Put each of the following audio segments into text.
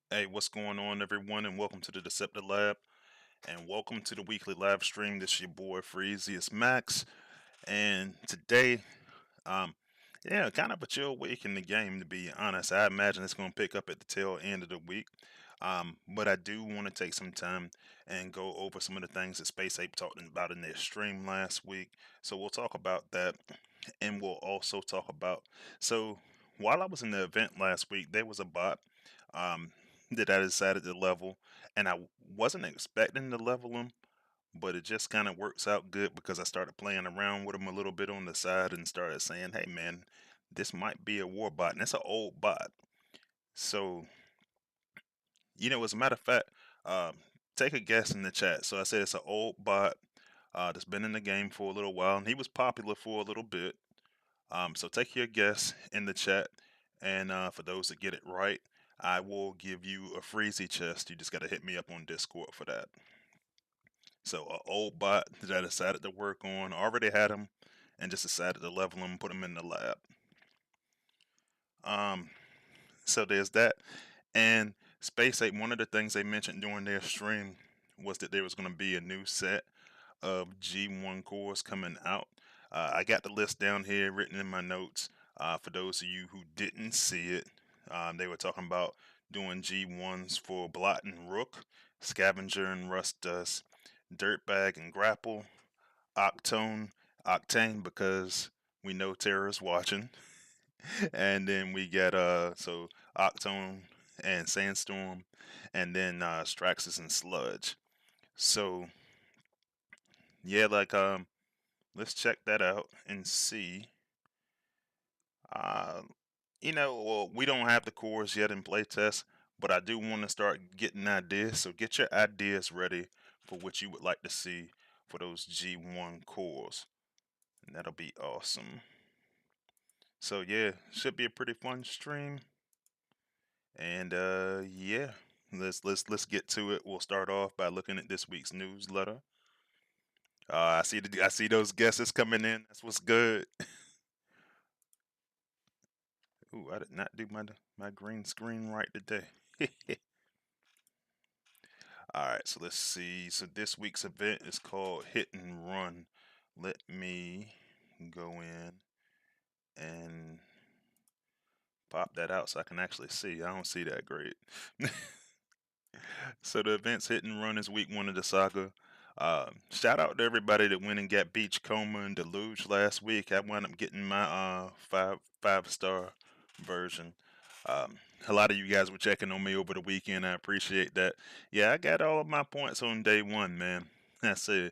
Hey, what's going on, everyone, and welcome to the Deceptilab, and welcome to the weekly live stream. This is your boy Freezy, it's Max, and today, um, yeah, kind of a chill week in the game, to be honest. I imagine it's going to pick up at the tail end of the week, but I do want to take some time and go over some of the things that Space Ape talked about in their stream last week. So we'll talk about that, and we'll also talk about. So while I was in the event last week, there was a bot um, that I decided to level, and I wasn't expecting to level him, but it just kind of works out good because I started playing around with him a little bit on the side and started saying, "Hey, man, this might be a war bot," and it's an old bot. So as a matter of fact, um, take a guess in the chat. So I said it's an old bot that's been in the game for a little while, and he was popular for a little bit. So take your guess in the chat, and for those that get it right, I will give you a Freezy chest. You just got to hit me up on Discord for that. So a old bot that I decided to work on, already had him, and just decided to level him, put him in the lab. Um, so there's that. And Space Ape, one of the things they mentioned during their stream was that there was going to be a new set of G1 cores coming out. I got the list down here written in my notes. For those of you who didn't see it, they were talking about doing G1s for Blot and Rook, Scavenger and Rust Dust, Dirtbag and Grapple, Octane because we know Terra's watching, and then we get so Octone and Sandstorm, and then Straxus and Sludge. So yeah, let's check that out and see. Uh, well, we don't have the cores yet in playtest, but I do want to start getting ideas. So get your ideas ready for what you would like to see for those G1 cores, and that'll be awesome. So yeah, should be a pretty fun stream, and yeah, let's get to it. We'll start off by looking at this week's newsletter. I see those guesses coming in. That's what's good. Ooh, I did not do my green screen right today. All right, so let's see. So this week's event is called Hit and Run. Let me go in and pop that out so I can actually see. I don't see that great. So the event's Hit and Run is week one of the saga. Shout out to everybody that went and got Beachcomber and Deluge last week. I wound up getting my five-star version. Um, a lot of you guys were checking on me over the weekend. I appreciate that. Yeah, I got all of my points on day one, man. I said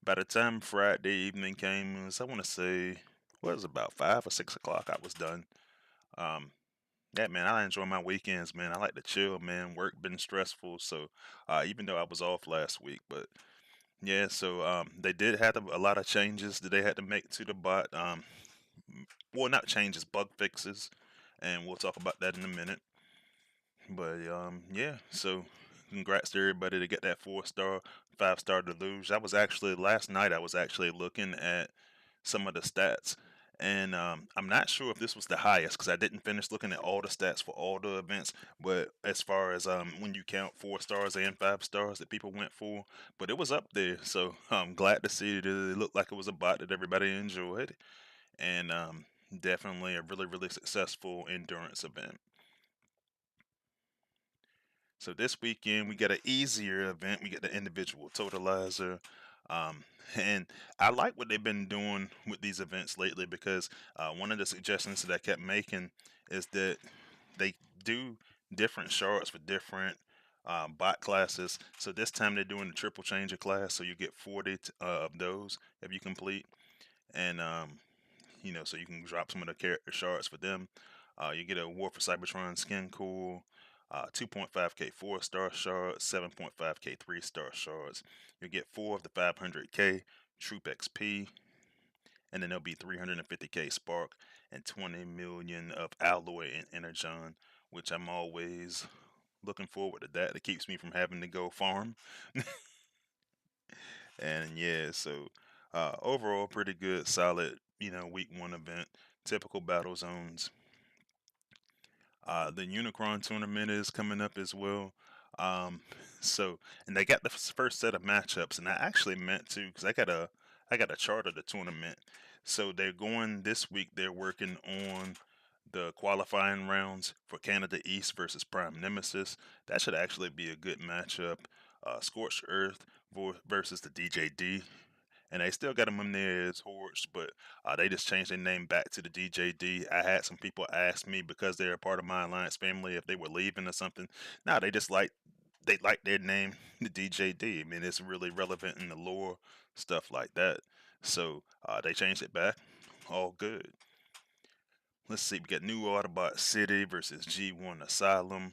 by the time Friday evening came, I want to say, what was it, about 5 or 6 o'clock, I was done. Um, yeah, man, I enjoy my weekends, man. I like to chill, man. Work been stressful, so even though I was off last week, but yeah, so they did have a lot of changes that they had to make to the bot. Well, not changes, bug fixes, and we'll talk about that in a minute. But yeah, so congrats to everybody to get that 4-star, 5-star deluge. I was actually last night. I was actually looking at some of the stats, and I'm not sure if this was the highest because I didn't finish looking at all the stats for all the events. But as far as when you count 4 stars and 5 stars that people went for, but it was up there. So I'm glad to see that it looked like it was a bot that everybody enjoyed, and definitely a really successful endurance event. So this weekend we got an easier event. We get the individual totalizer, um, and I like what they've been doing with these events lately because one of the suggestions that I kept making is that they do different shards for different bot classes. So this time they're doing the triple changer class, so you get 40 of those if you complete, and so you can drop some of the character shards for them. You get a War for Cybertron skin cool, 2.5k 4-star shards, 7.5k 3-star shards. You get 4 of the 500k Troop XP, and then there'll be 350k Spark and 20 million of Alloy and Energon, which I'm always looking forward to that. It keeps me from having to go farm. And yeah, so overall, pretty good, solid, week one event, typical battle zones. The Unicron tournament is coming up as well. Um, so, and they got the first set of matchups, and I actually meant to because I got a chart of the tournament. So they're going this week. They're working on the qualifying rounds for Canada East versus Prime Nemesis. That should actually be a good matchup. Scorched Earth versus the DJD, and they still got them in there as Hordes, but they just changed their name back to the DJD. I had some people ask me because they're a part of my alliance family if they were leaving or something. No, they like their name, the DJD. I mean, it's really relevant in the lore, stuff like that. So they changed it back. All good. Let's see. We got New Autobot City versus G1 Asylum,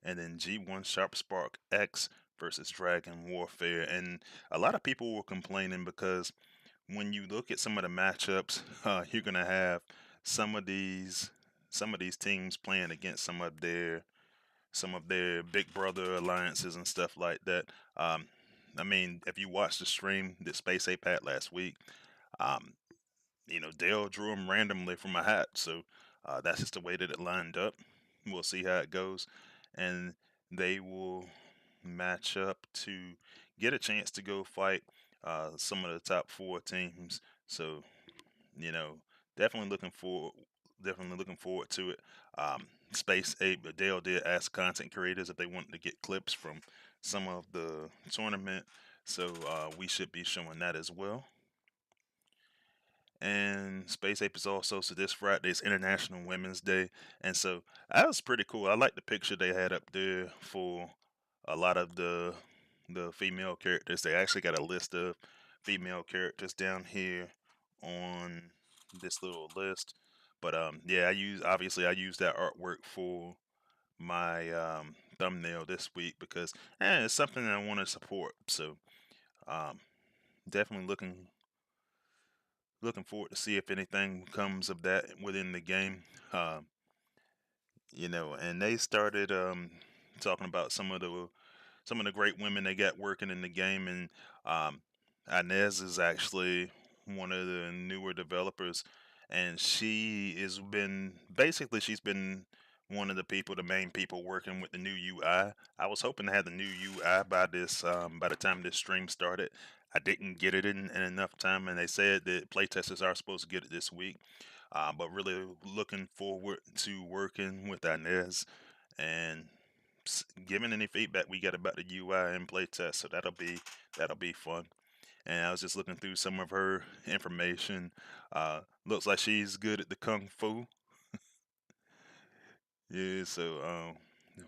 and then G1 Sharp Spark X versus Dragon Warfare. And a lot of people were complaining because when you look at some of the matchups, you're gonna have some of these some of these teams playing against some of their big brother alliances and stuff like that. Um, I mean, if you watched the stream that Space Ape had last week, um, Dale drew them randomly from a hat, so that's just the way that it lined up. We'll see how it goes, and they will match up to get a chance to go fight some of the top four teams. So you know, definitely looking forward, definitely looking forward to it. Space Ape, but Dale did ask content creators if they wanted to get clips from some of the tournament, so we should be showing that as well. And Space Ape is also, so this Friday is International Women's Day, and so that was pretty cool. I like the picture they had up there for a lot of the female characters. They actually got a list of female characters down here on this little list. But yeah, I use that artwork for my thumbnail this week because it's something that I want to support. So um, definitely looking forward to see if anything comes of that within the game. Um, and they started talking about some of the great women they got working in the game, and um, Inez is actually one of the newer developers, and she's been one of the main people working with the new UI. I was hoping to have the new UI by the time this stream started. I didn't get it in enough time, and they said that playtesters are supposed to get it this week. But really looking forward to working with Inez and giving any feedback we get about the UI and playtest. So that'll be fun. And I was just looking through some of her information. Looks like she's good at the kung fu. Yeah, so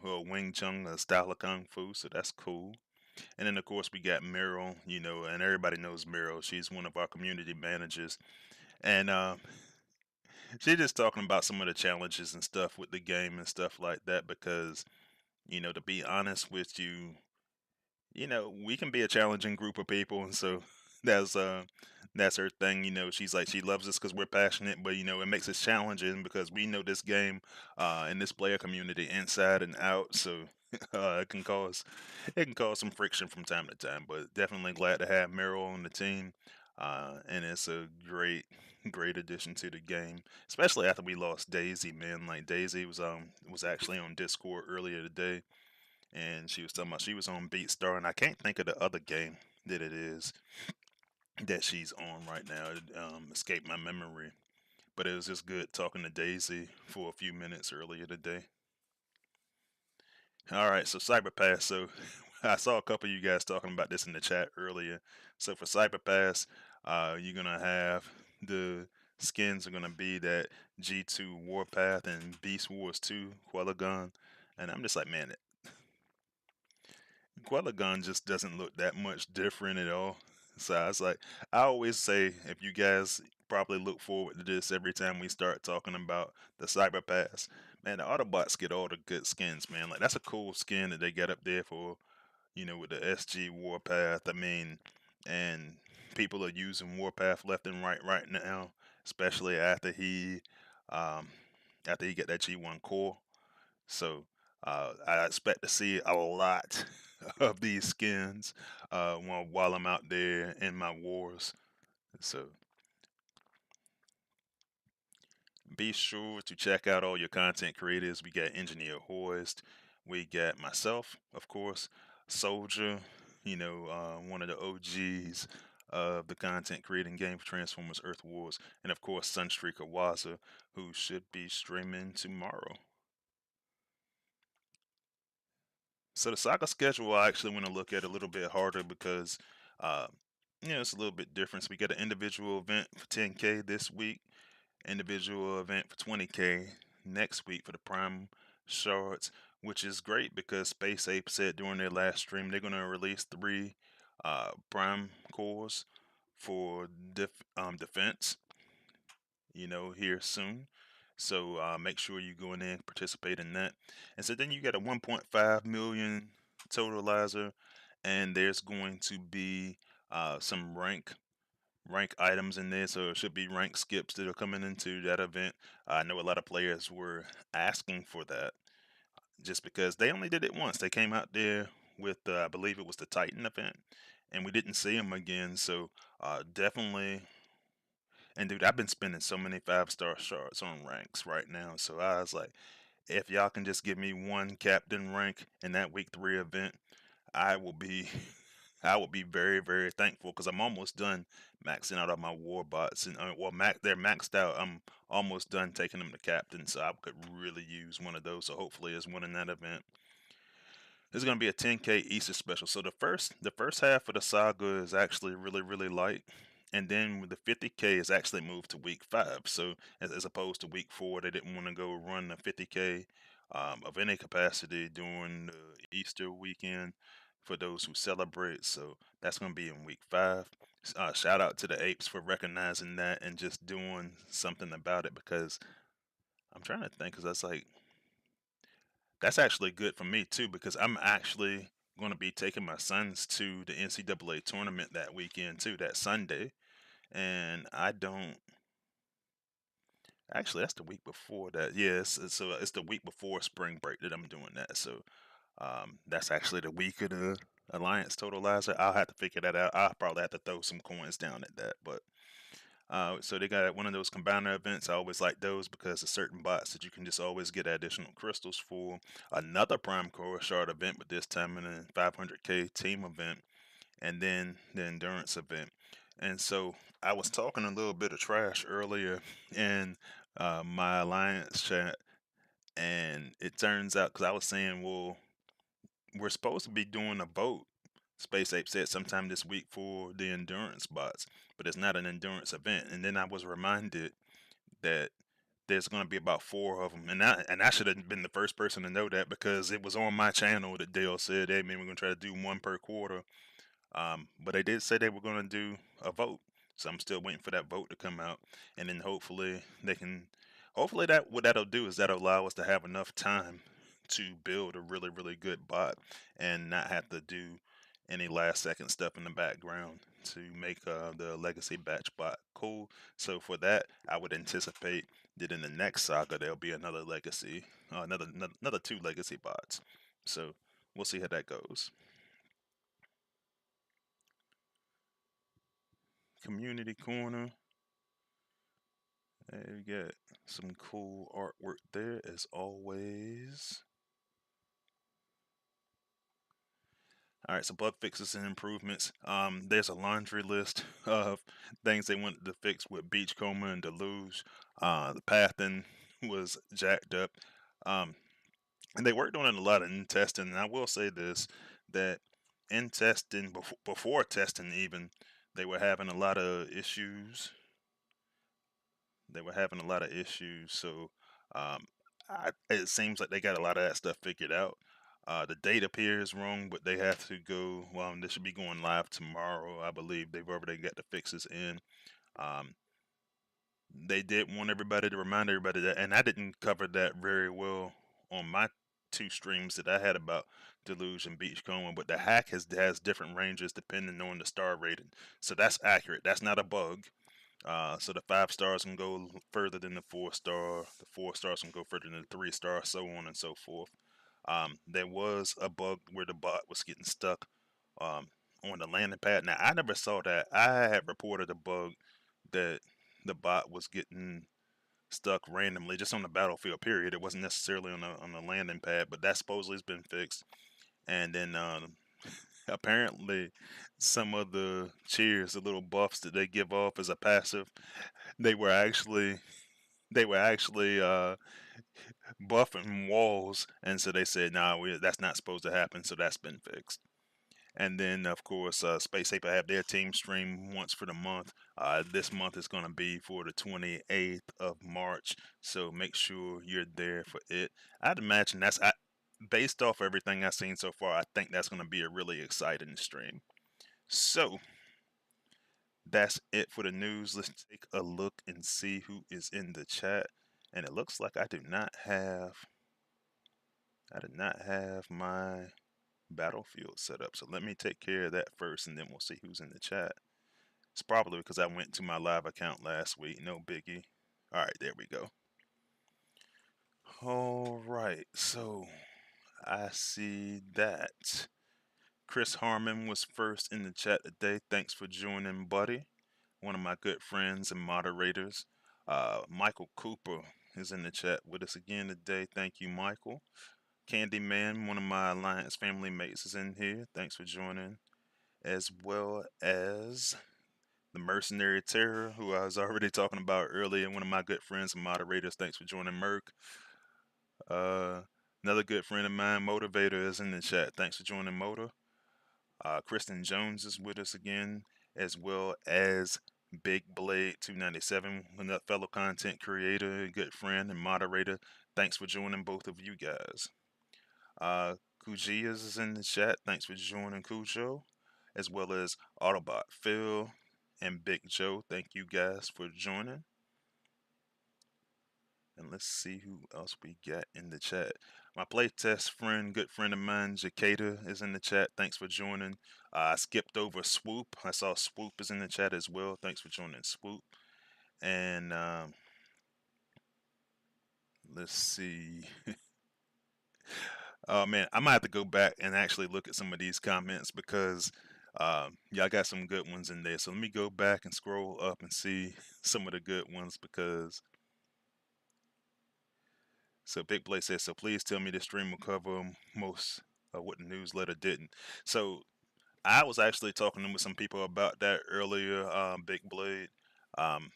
well, Wing Chun, a style of kung fu. So that's cool. And then of course we got Meryl. And everybody knows Meryl. She's one of our community managers, and she's just talking about some of the challenges and stuff with the game and stuff like that. Because to be honest with you, we can be a challenging group of people, and so that's uh that's her thing. She's like she loves us because we're passionate, but it makes us challenging because we know this game and this player community inside and out. So it can cause some friction from time to time. But definitely glad to have Meryl on the team, and it's a great addition to the game, especially after we lost Daisy. Man, like Daisy was actually on Discord earlier today, and she was talking about she was on BeatStar, and I can't think of the other game that it is that she's on right now. It escaped my memory, but it was just good talking to Daisy for a few minutes earlier today. All right, so Cyberpass. So I saw a couple of you guys talking about this in the chat earlier. So for Cyberpass, you're gonna have the skins are gonna be that G2 Warpath and Beast Wars 2 Quellagon, and I'm just like, man, Quellagon just doesn't look that much different at all. So I was like, I always say, if you guys probably look forward to this every time we start talking about the Cyber Pass, man, the Autobots get all the good skins, man. Like that's a cool skin that they got up there for, with the SG Warpath. I mean, and people are using Warpath left and right now, especially um, after he get that G1 core. So I expect to see a lot of these skins while I'm out there in my wars. So Be sure to check out all your content creators. We got Engineer Hoist, we got myself, of course, Soldier, one of the OGs of the content creating game for Transformers Earth Wars, and of course Sunstreaker Waza, who should be streaming tomorrow. So the Saga schedule, I actually want to look at a little bit harder because, uh, it's a little bit different. So we got an individual event for 10K this week, individual event for 20K next week for the Prime Shards, which is great because Space Ape said during their last stream they're going to release three Prime cores for defense, here soon. So make sure you go in there and participate in that. And so then you get a 1.5 million totalizer, and there's going to be some rank items in there. So it should be rank skips that are coming into that event. I know a lot of players were asking for that just because they only did it once. They came out there with I believe it was the Titan event, and we didn't see them again. So definitely, and dude, I've been spending so many 5-star shards on ranks right now. So I was like, if y'all can just give me one captain rank in that week 3 event, I will be I will be very, very thankful because I'm almost done maxing out all my war bots, and they're maxed out. I'm almost done taking them to captain, so I could really use one of those. So hopefully, it's winning that event. This is gonna be a 10K Easter special. So the first half of the saga is actually really, really light, and then with the 50K is actually moved to week 5. So as opposed to week 4, they didn't want to go run the 50K of any capacity during the Easter weekend for those who celebrate. So that's gonna be in week 5. Shout out to the apes for recognizing that and just doing something about it because I'm trying to think because that's actually good for me too because I'm actually going to be taking my sons to the NCAA tournament that weekend too, that Sunday. And I don't actually, that's the week before that. Yes, so it's the week before spring break that I'm doing that. So that's actually the week of the Alliance Totalizer. I'll have to figure that out. I'll probably have to throw some coins down at that, but so they got one of those combiner events. I always like those because there's certain bots that you can just always get additional crystals for. Another Prime Core Shard event, but this time in a 500K team event, and then the endurance event. And so I was talking a little bit of trash earlier in my alliance chat, and it turns out because I was saying, well, we're supposed to be doing a vote. Space Ape said sometime this week for the endurance bots, but it's not an endurance event. And then I was reminded that there's going to be about 4 of them, and I should have been the first person to know that because it was on my channel that Dale said, "Hey man, we're going to try to do one per quarter." But they did say they were going to do a vote, so I'm still waiting for that vote to come out, and then hopefully they can. Hopefully that what that'll do is that'll allow us to have enough time to build a really really good bot and not have to do any last second stuff in the background to make the legacy batch bot cool. So for that, I would anticipate that in the next saga there'll be another legacy, another 2 legacy bots. So we'll see how that goes. Community corner. Hey, we got some cool artwork there as always. All right, so bug fixes and improvements. There's a laundry list of things they wanted to fix with Beachcomber and Deluge. The pathing was jacked up. Um, and they worked on it a lot in testing. And I will say this, that in testing, before testing even, they were having a lot of issues. So it seems like they got a lot of that stuff figured out. The date appears wrong, but they have to go. Well, they should be going live tomorrow, I believe. They've already got the fixes in. Um, they did want everybody to remind everybody that, and I didn't cover that very well on my 2 streams that I had about Deluge and Beachcomber, but the hack has different ranges depending on the star rating. So that's accurate. That's not a bug. So the 5 stars can go further than the 4-star. The 4 stars can go further than the 3-star, so on and so forth. There was a bug where the bot was getting stuck um, on the landing pad. Now I never saw that. I had reported a bug that the bot was getting stuck randomly just on the battlefield. Period. It wasn't necessarily on the landing pad, but that supposedly has been fixed. And then apparently, some of the cheers, the little buffs that they give off as a passive, they were actually buffing walls, and so they said, "Nah, that's not supposed to happen." So that's been fixed. And then, of course, Space Ape have their team stream once for the month. This month is going to be for the 28th of March, so make sure you're there for it. I'd imagine based off everything I've seen so far, I think that's going to be a really exciting stream. So that's it for the news. Let's take a look and see who is in the chat. And it looks like I did not have my Battlefield set up. So let me take care of that first, and then we'll see who's in the chat. It's probably because I went to my live account last week. No biggie. All right, there we go. All right, so I see that Chris Harmon was first in the chat today. Thanks for joining, buddy. One of my good friends and moderators. Michael Cooper is in the chat with us again today. Thank you, Michael. Candyman, one of my Alliance family mates, is in here. Thanks for joining. As well as the Mercenary Terror, who I was already talking about earlier, one of my good friends and moderators. Thanks for joining, Merc. Uh, Another good friend of mine, Motivator, is in the chat. Thanks for joining, Motor. Kristen Jones is with us again, as well as Big Blade 297, another fellow content creator, good friend, and moderator. Thanks for joining both of you guys. Kujias is in the chat. Thanks for joining, Cujo, as well as Autobot Phil and Big Joe. Thank you guys for joining. And let's see who else we got in the chat. My playtest friend, good friend of mine, Jacada, is in the chat. Thanks for joining. I skipped over Swoop. I saw Swoop is in the chat as well. Thanks for joining, Swoop. And let's see. Oh man, I might have to go back and actually look at some of these comments because y'all got some good ones in there. So let me go back and scroll up and see some of the good ones because. So Big Blake says, so please tell me the stream will cover most of what the newsletter didn't. So I was actually talking with some people about that earlier, Big Blade. Um,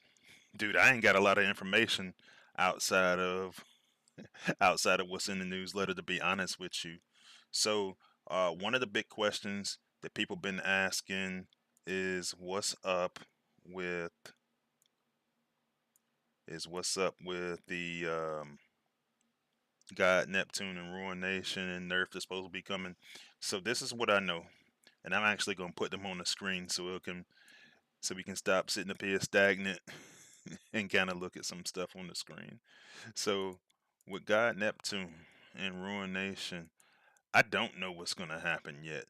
Dude, I ain't got a lot of information outside of outside of what's in the newsletter, to be honest with you. So, one of the big questions that people been asking is with what's up with the God, Neptune, and Ruin Nation and Nerf that's supposed to be coming. So this is what I know, and I'm actually gonna put them on the screen so we can stop sitting up here stagnant and kind of look at some stuff on the screen. So with God, Neptune, and Ruin Nation, I don't know what's gonna happen yet.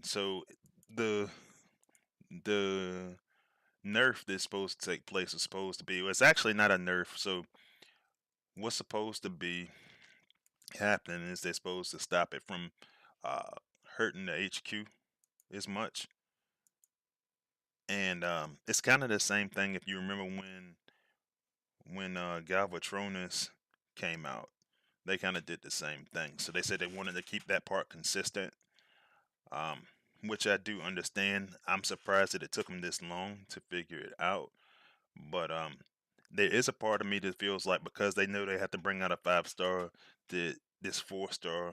So the the nerf that's supposed to take place is supposed to be, well, it's actually not a nerf. So what's supposed to be happening is they're supposed to stop it from uh, hurting the HQ as much. And it's kind of the same thing if you remember when Galvatronus came out. They kind of did the same thing. So they said they wanted to keep that part consistent, um, which I do understand. I'm surprised that it took them this long to figure it out. But there is a part of me that feels like because they know they have to bring out a 5-star, that this 4-star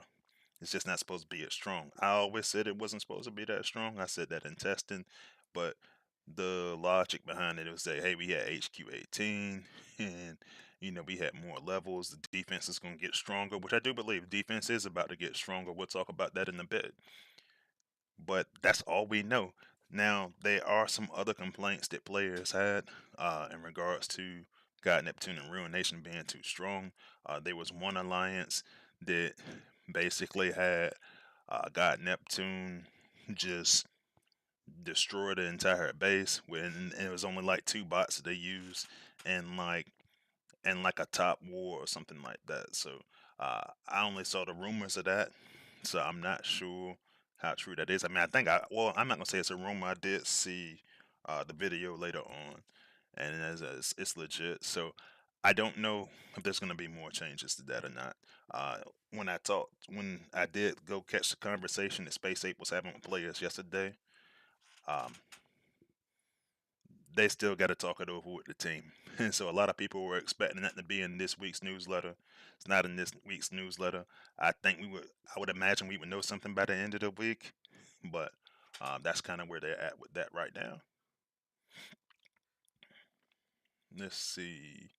is just not supposed to be as strong. I always said it wasn't supposed to be that strong. I said that in testing, but the logic behind it was that hey, we had HQ 18, and we had more levels. The defense is going to get stronger, which I do believe defense is about to get stronger. We'll talk about that in a bit. But that's all we know. Now, there are some other complaints that players had in regards to God, Neptune, and Ruin Nation being too strong. There was one alliance that basically had God, Neptune just destroy the entire base when it was only like 2 bots that they used and like a top war or something like that. So I only saw the rumors of that, so I'm not sure how true that is. I mean, I'm not gonna say it's a rumor. I did see the video later on, and it's legit. So I don't know if there's going to be more changes to that or not. Uh, when I did go catch the conversation that Space Ape was having with players yesterday, um, they still got to talk it over with the team. And so a lot of people were expecting that to be in this week's newsletter. It's not in this week's newsletter. I would imagine we would know something by the end of the week, but that's kind of where they're at with that right now. Let's see.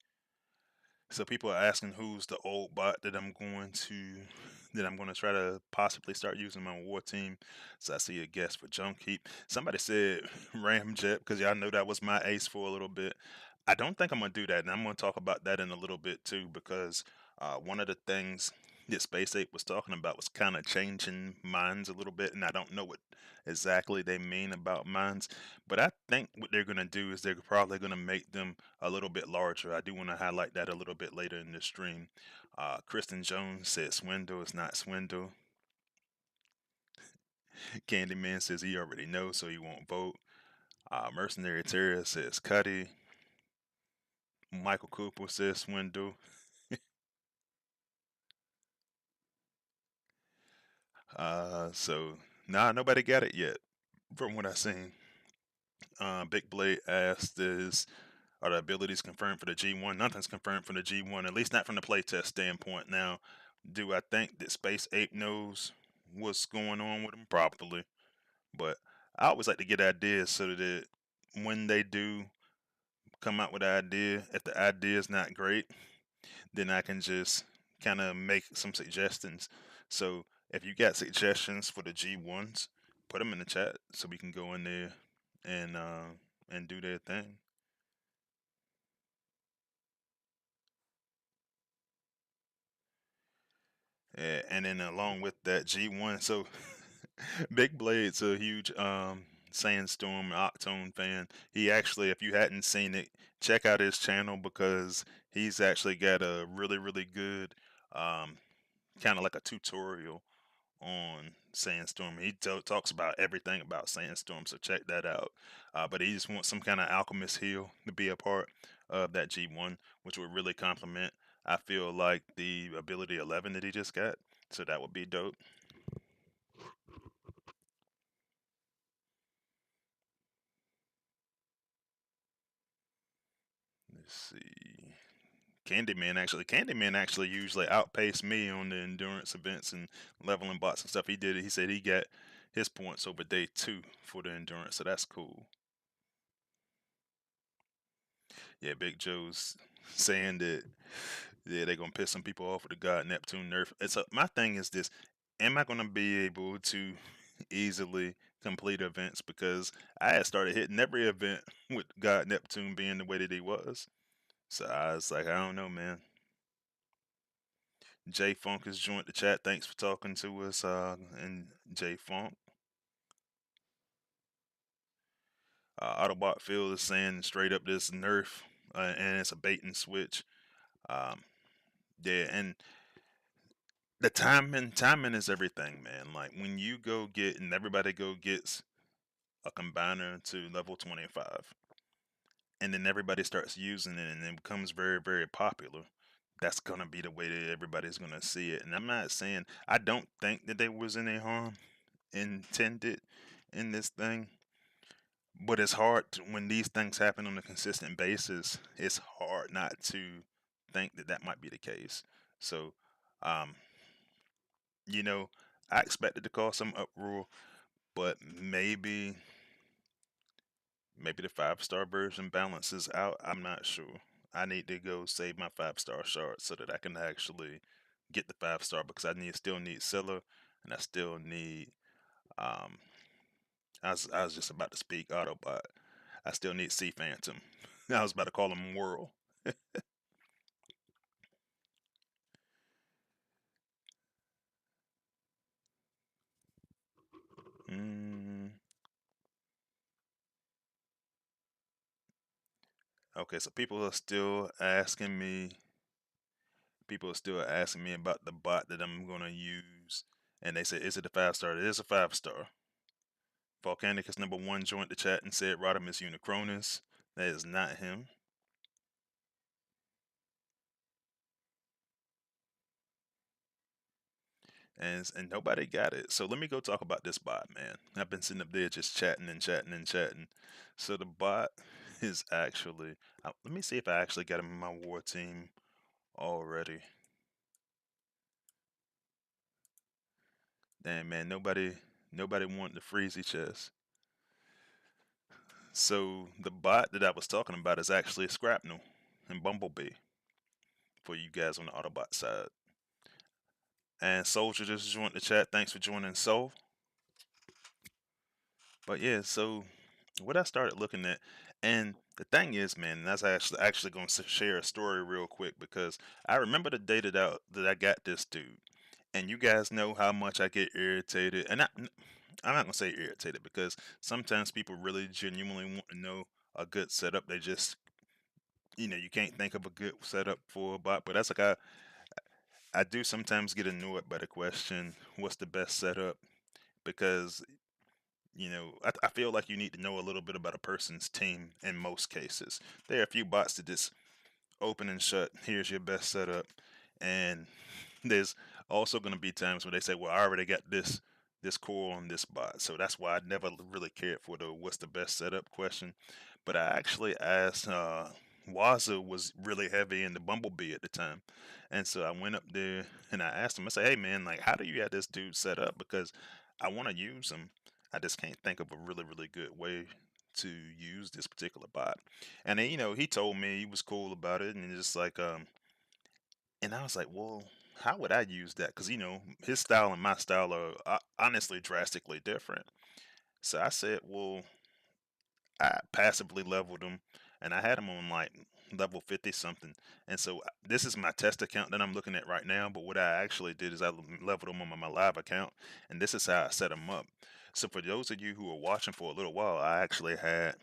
So people are asking who's the old bot that I'm going to try to possibly start using my war team. So I see a guest for Junk Heap. Somebody said Ramjet because y'all know that was my ace for a little bit. I don't think I'm gonna do that, and I'm gonna talk about that in a little bit too because one of the things that Space Ape was talking about was kind of changing minds a little bit, and I don't know what exactly they mean about minds, but I think what they're gonna do is they're probably gonna make them a little bit larger. I do want to highlight that a little bit later in the stream. Kristen Jones said Swindle is not Swindle. Candyman says he already knows, so he won't vote. Mercenary Terrier says Cuddy. Michael Cooper says Swindle. So nah, nobody got it yet, from what I've seen. Big Blade asked, are the abilities confirmed for the G1? Nothing's confirmed for the G1, at least not from the playtest standpoint. Now, do I think that Space Ape knows what's going on with him? Probably. But I always like to get ideas so that when they do come out with an idea, if the idea is not great, then I can just kind of make some suggestions. So if you got suggestions for the G1s, put them in the chat so we can go in there and uh, and do their thing. Yeah, and then along with that G1, so Big Blade's a huge Sandstorm Octone fan. He actually, if you hadn't seen it, check out his channel because he's actually got a really good um, kind of like a tutorial on Sandstorm. He talks about everything about Sandstorm, so check that out. But he just wants some kind of Alchemist Heal to be a part of that G1, which would really complement, I feel like, the ability 11 that he just got. So that would be dope. Let's see. Candyman actually usually outpaced me on the endurance events and leveling bots and stuff. He said he got his points over day 2 for the endurance, so that's cool. Yeah, Big Joe's saying that yeah, they're gonna piss some people off with the God Neptune nerf. My thing is this: am I gonna be able to easily complete events? Because I had started hitting every event with God Neptune being the way that he was. So I was like, I don't know, man. J Funk has joined the chat. Thanks for talking to us, and J Funk. Autobot Phil is saying straight up this nerf, and it's a bait and switch. Um, yeah, and the timing is everything, man. Like when you go get and everybody go gets a combiner to level 25, and then everybody starts using it, and it becomes very popular. That's gonna be the way that everybody's gonna see it. And I'm not saying I don't think that there was any harm intended in this thing, but it's hard when these things happen on a consistent basis. It's hard not to think that that might be the case. So, um, you know, I expected to cause some uproar, but maybe the 5-star version balances out. I'm not sure. I need to go save my 5-star shard so that I can actually get the 5-star because still need Scylla and I still need um I was just about to speak Autobot. I still need Sea Phantom. I was about to call him Whirl. Mm, okay, so people are still asking me about the bot that I'm gonna use, and they said, "Is it a 5-star?" It is a 5-star. Volcanicus #1 joined the chat and said Rodimus Unicronus. That is not him. and nobody got it. So let me go talk about this bot, man. I've been sitting up there just chatting and chatting and chatting. So the bot is actually. Let me see if I actually got him in my war team already. Damn, man, nobody wanted the Freezy chest. So the bot that I was talking about is actually Scrapnel and Bumblebee for you guys on the Autobot side. And Soldier just joined the chat. Thanks for joining, Soul. But yeah, so what I started looking at, and the thing is, man, that's actually going to share a story real quick because I remember the day that I got this dude, and you guys know how much I get irritated, and I'm not gonna say irritated because sometimes people really genuinely want to know a good setup. They just, you can't think of a good setup for a bot, but that's like I do sometimes get annoyed by the question, "What's the best setup?" Because I feel like you need to know a little bit about a person's team in most cases. There are a few bots that just open and shut. Here's your best setup, and there's also going to be times where they say, "Well, I already got this core on this bot," so that's why I never really cared for the "What's the best setup?" question. But I actually asked. Waza was really heavy in the Bumblebee at the time, and so I went up there and I asked him. I said, "Hey, man, like, how do you have this dude set up? Because I want to use him. I just can't think of a really, really good way to use this particular bot." And then, he told me he was cool about it, and just like, and I was like, well, how would I use that? Because his style and my style are honestly drastically different. So I said, well, I passively leveled him, and I had him on like level 50 something. And so this is my test account that I'm looking at right now. But what I actually did is I leveled him on my live account, and this is how I set him up. So for those of you who are watching for a little while, I actually had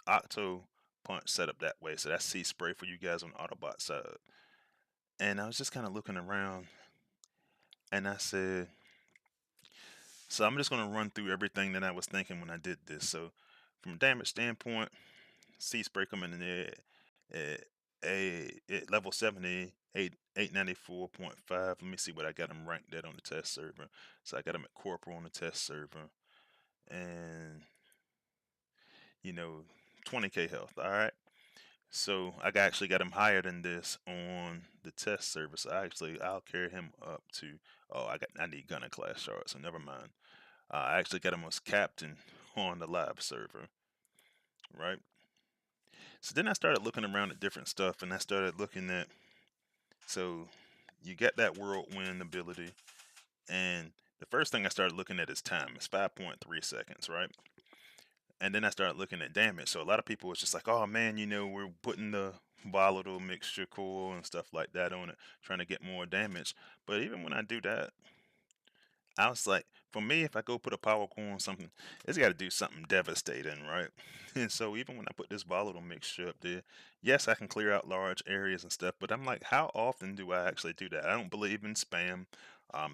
Octo Punch set up that way. So that's C spray for you guys on the Autobot side. And I was just kind of looking around, and I said, so I'm just going to run through everything that I was thinking when I did this. So from a damage standpoint, C spray coming in there at level 70, 894.5. Let me see what I got him ranked at on the test server. So I got him at Corporal on the test server. And, you know, 20k health. All right. So actually got him higher than this on the test server. So I'll carry him up to. Oh, I need gunner class shards. So never mind. I actually got him as captain on the lab server, right? So then I started looking around at different stuff, and I started looking at. So you get that whirlwind ability, and the first thing I started looking at is time. It's 5.3 seconds, right? And then I started looking at damage. So a lot of people was just like, "Oh man, we're putting the volatile mixture core and stuff like that on it, trying to get more damage." But even when I do that, I was like, for me, if I go put a power core on something, it's got to do something devastating, right? And so even when I put this volatile mixture up there, yes, I can clear out large areas and stuff, but I'm like, how often do I actually do that? I don't believe in spam.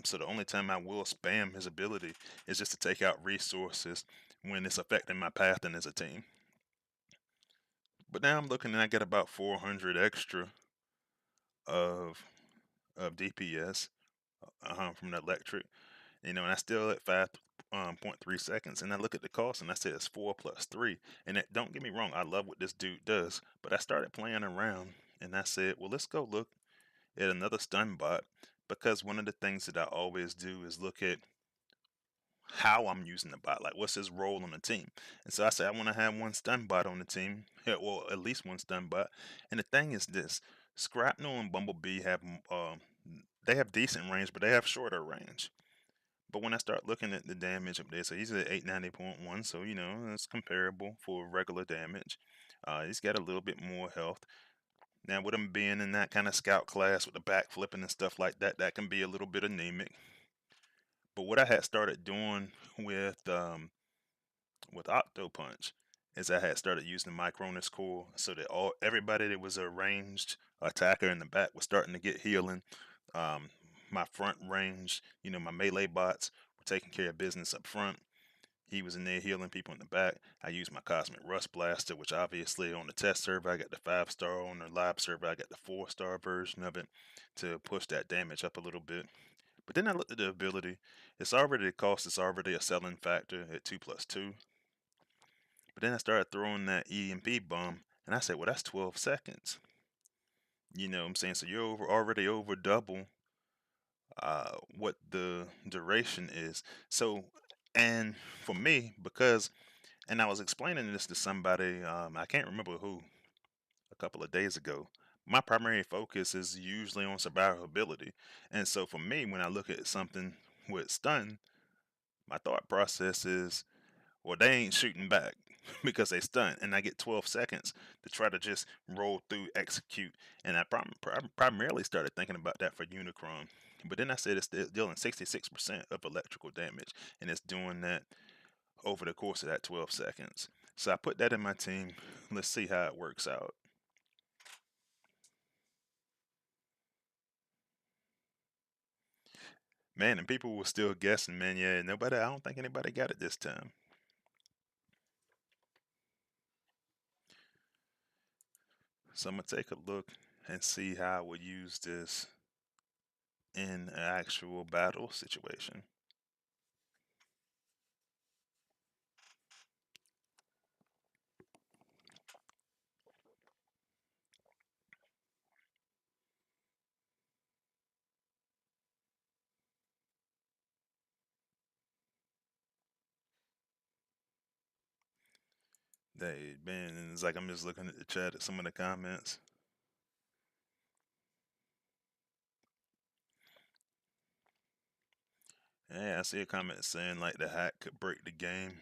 So the only time I will spam his ability is just to take out resources when it's affecting my pathing as a team. But now I'm looking and I get about 400 extra of DPS from the electric. And I still at 5.3 seconds. And I look at the cost and I said it's 4 plus 3. And don't get me wrong, I love what this dude does. But I started playing around and I said, well, let's go look at another stun bot. Because one of the things that I always do is look at how I'm using the bot, like what's his role on the team. And so I said I want to have one stun bot on the team, well at least one stun bot. And the thing is this: Scrapnel and Bumblebee have they have decent range, but they have shorter range. But when I start looking at the damage up there, so he's at 890.1, so it's comparable for regular damage. He's got a little bit more health. Now, with him being in that kind of scout class with the back flipping and stuff like that, that can be a little bit anemic. But what I had started doing with Octo Punch is I had started using the Micronus core so that everybody that was a ranged attacker in the back was starting to get healing. Um, my front range, my melee bots were taking care of business up front. He was in there healing people in the back. I used my Cosmic Rust Blaster, which obviously on the test server I got the 5-star, on the lab server I got the 4-star version of it to push that damage up a little bit. But then I looked at the ability. It's already the cost. It's already a selling factor at 2+2. But then I started throwing that EMP bomb, and I said, well, that's 12 seconds. You know what I'm saying? So you're already over double what the duration is. So, and for me, because, and I was explaining this to somebody, I can't remember who, a couple of days ago. My primary focus is usually on survivability. And so for me, when I look at something with stun, my thought process is, well, they ain't shooting back because they stunned, and I get 12 seconds to try to just roll through, execute. And I primarily started thinking about that for Unicron. But then I said it's dealing 66% of electrical damage, and it's doing that over the course of that 12 seconds. So I put that in my team. Let's see how it works out. Man, and people were still guessing, man. Yeah, nobody, I don't think anybody got it this time. So I'm going to take a look and see how I would use this in an actual battle situation. They been, it's like I'm just looking at the chat at some of the comments. Yeah, I see a comment saying like the hack could break the game.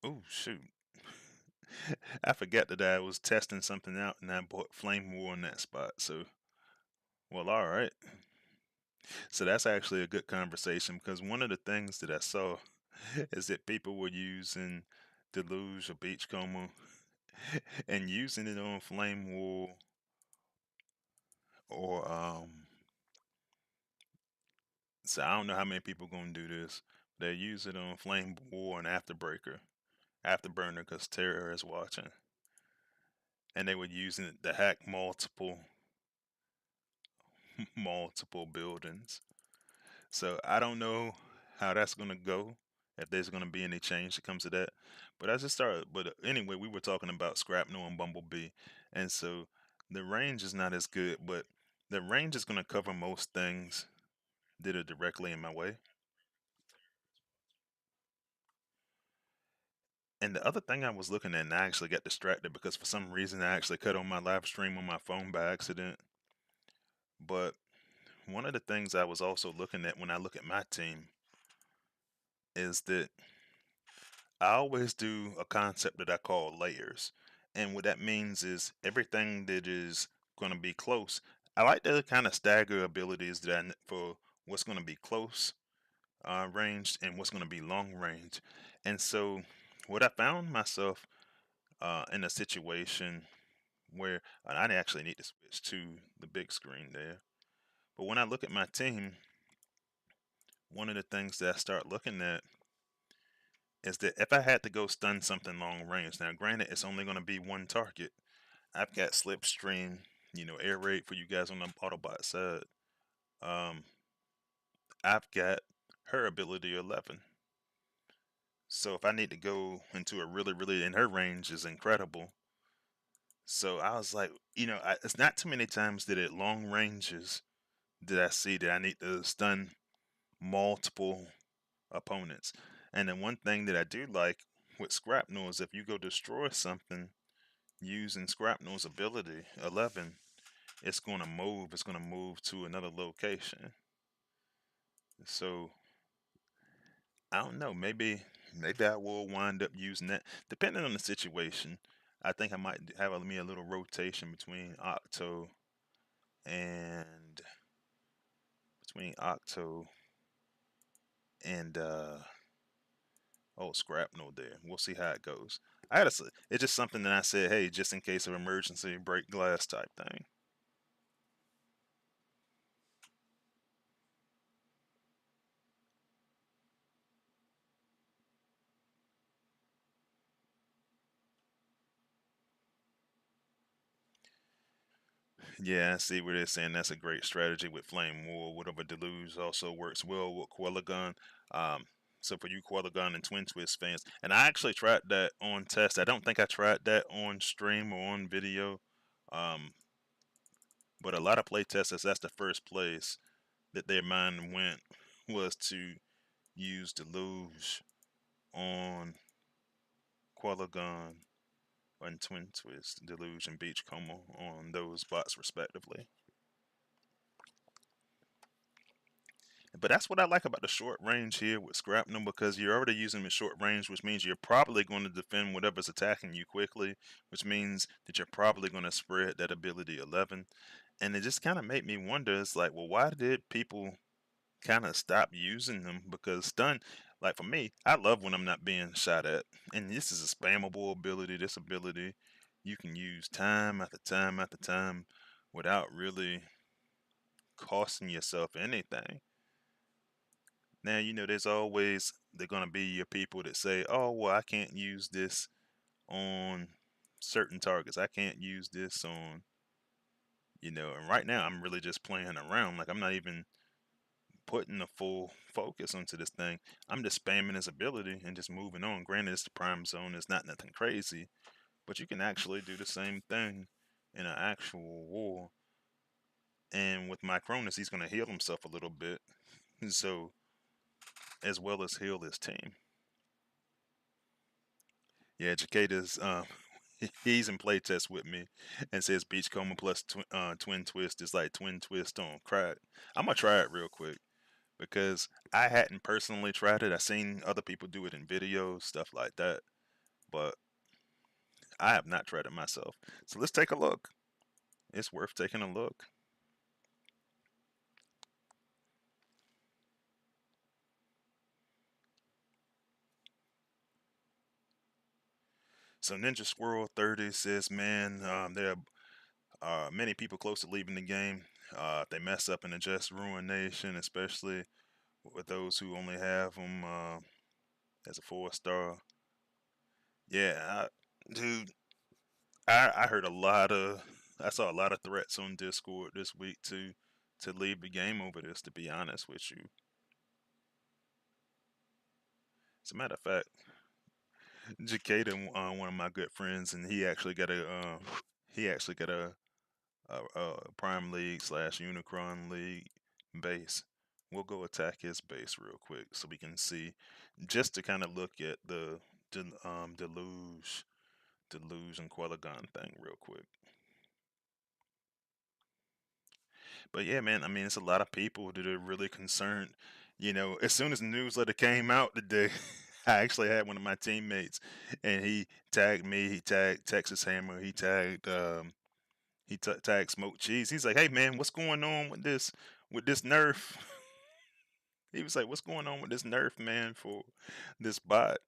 Oh shoot. I forgot that I was testing something out and I bought Flame War in that spot. So, well, all right. So that's actually a good conversation because one of the things that I saw is that people were using Deluge or Beachcomber and using it on Flame War or so I don't know how many people gonna do this. They use it on Flame War and Afterburner because Terror is watching, and they were using it to hack multiple buildings. So I don't know how that's gonna go. If there's gonna be any change that comes to that, but I just started. But anyway, we were talking about Scrapnel and Bumblebee, and so the range is not as good, but the range is gonna cover most things that are directly in my way. And the other thing I was looking at, and I actually got distracted because for some reason I actually cut on my live stream on my phone by accident. But one of the things I was also looking at when I look at my team is that I always do a concept that I call layers. And what that means is everything that is going to be close. I like to kind of stagger abilities that for what's going to be close range and what's going to be long range. And so what I found myself in a situation where and I actually need to switch to the big screen there. But when I look at my team, one of the things that I start looking at is that if I had to go stun something long range, now granted it's only going to be one target. I've got Slipstream, air raid for you guys on the Autobot side. Um, I've got her ability 11. So if I need to go into a really, and her range is incredible. So I was like, it's not too many times that at long ranges did I see that I need to stun multiple opponents. And then one thing that I do like with Scrapnel is if you go destroy something using Scrapnel's ability 11, it's going to move. It's going to move to another location. So I don't know. Maybe I will wind up using that depending on the situation. I think I might have me a little rotation and between Octo and Scrapnel there. We'll see how it goes. It's just something that I said, hey, just in case of emergency, break glass type thing. Yeah, I see where they're saying that's a great strategy with Flame War. Whatever Deluge also works well with Quellagon. Um, so for you Quellagon and Twin Twist fans, and I actually tried that on test. I don't think I tried that on stream or on video. Um, but a lot of play testers, that's the first place that their mind went was to use Deluge on Quellagon and Twin Twist, Deluge and Beachcomber on those bots respectively. But that's what I like about the short range here with Scrapnum because you're already using them in short range, which means you're probably going to defend whatever's attacking you quickly, which means that you're probably going to spread that ability 11. And it just kind of made me wonder, it's like, well, why did people kind of stop using them? Because stun, like for me, I love when I'm not being shot at. And this is a spammable ability. This ability you can use time after time after time without really costing yourself anything. Now, there's always they're gonna be your people that say, "Oh, well, I can't use this on certain targets. I can't use this on." And right now I'm really just playing around. Like I'm not even putting the full focus onto this thing. I'm just spamming his ability and just moving on. Granted, it's the prime zone. It's not nothing crazy, but you can actually do the same thing in an actual war. And with my Cronus, he's gonna heal himself a little bit, so as well as heal his team. Yeah, Jakeda's he's in playtest with me and says Beachcomber plus Twin Twist is like Twin Twist on crack. I'm gonna try it real quick because I hadn't personally tried it. I seen other people do it in videos, stuff like that, but I have not tried it myself. So let's take a look. It's worth taking a look. So Ninja Squirrel 30 says, man, there are many people close to leaving the game. If they mess up and adjust ruination, especially with those who only have them as a 4 star. Yeah, dude, I heard a lot of, I saw a lot of threats on Discord this week to leave the game over this. To be honest with you, as a matter of fact, Jacada, one of my good friends, and he actually got a Prime League slash Unicron League base. We'll go attack his base real quick so we can see, just to kind of look at the Deluge and Quellagon thing real quick. But yeah, man, I mean, it's a lot of people that are really concerned. As soon as the newsletter came out today, I actually had one of my teammates, and he tagged me. He tagged Texas Hammer. He tagged Smoke Cheese. He's like, "Hey, man, what's going on with this nerf?" He was like, "What's going on with this nerf, man, for this bot?"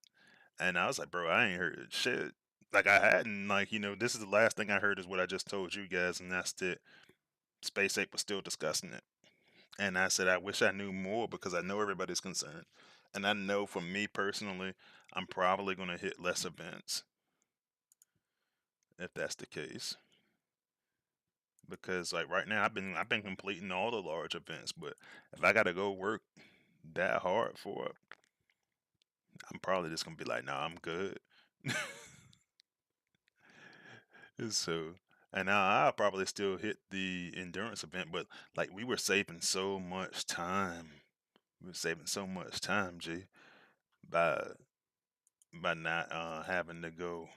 And I was like, "Bro, I ain't heard shit. Like I hadn't. Like this is the last thing I heard is what I just told you guys, and that's that Space Ape was still discussing it." And I said, I wish I knew more because I know everybody's concerned. And I know for me personally, I'm probably going to hit less events if that's the case. Because like right now I've been completing all the large events, but if I got to go work that hard for it, I'm probably just going to be like, "Nah, I'm good." So, and now I'll probably still hit the endurance event, but like we were saving so much time. We were saving so much time, G, by not having to go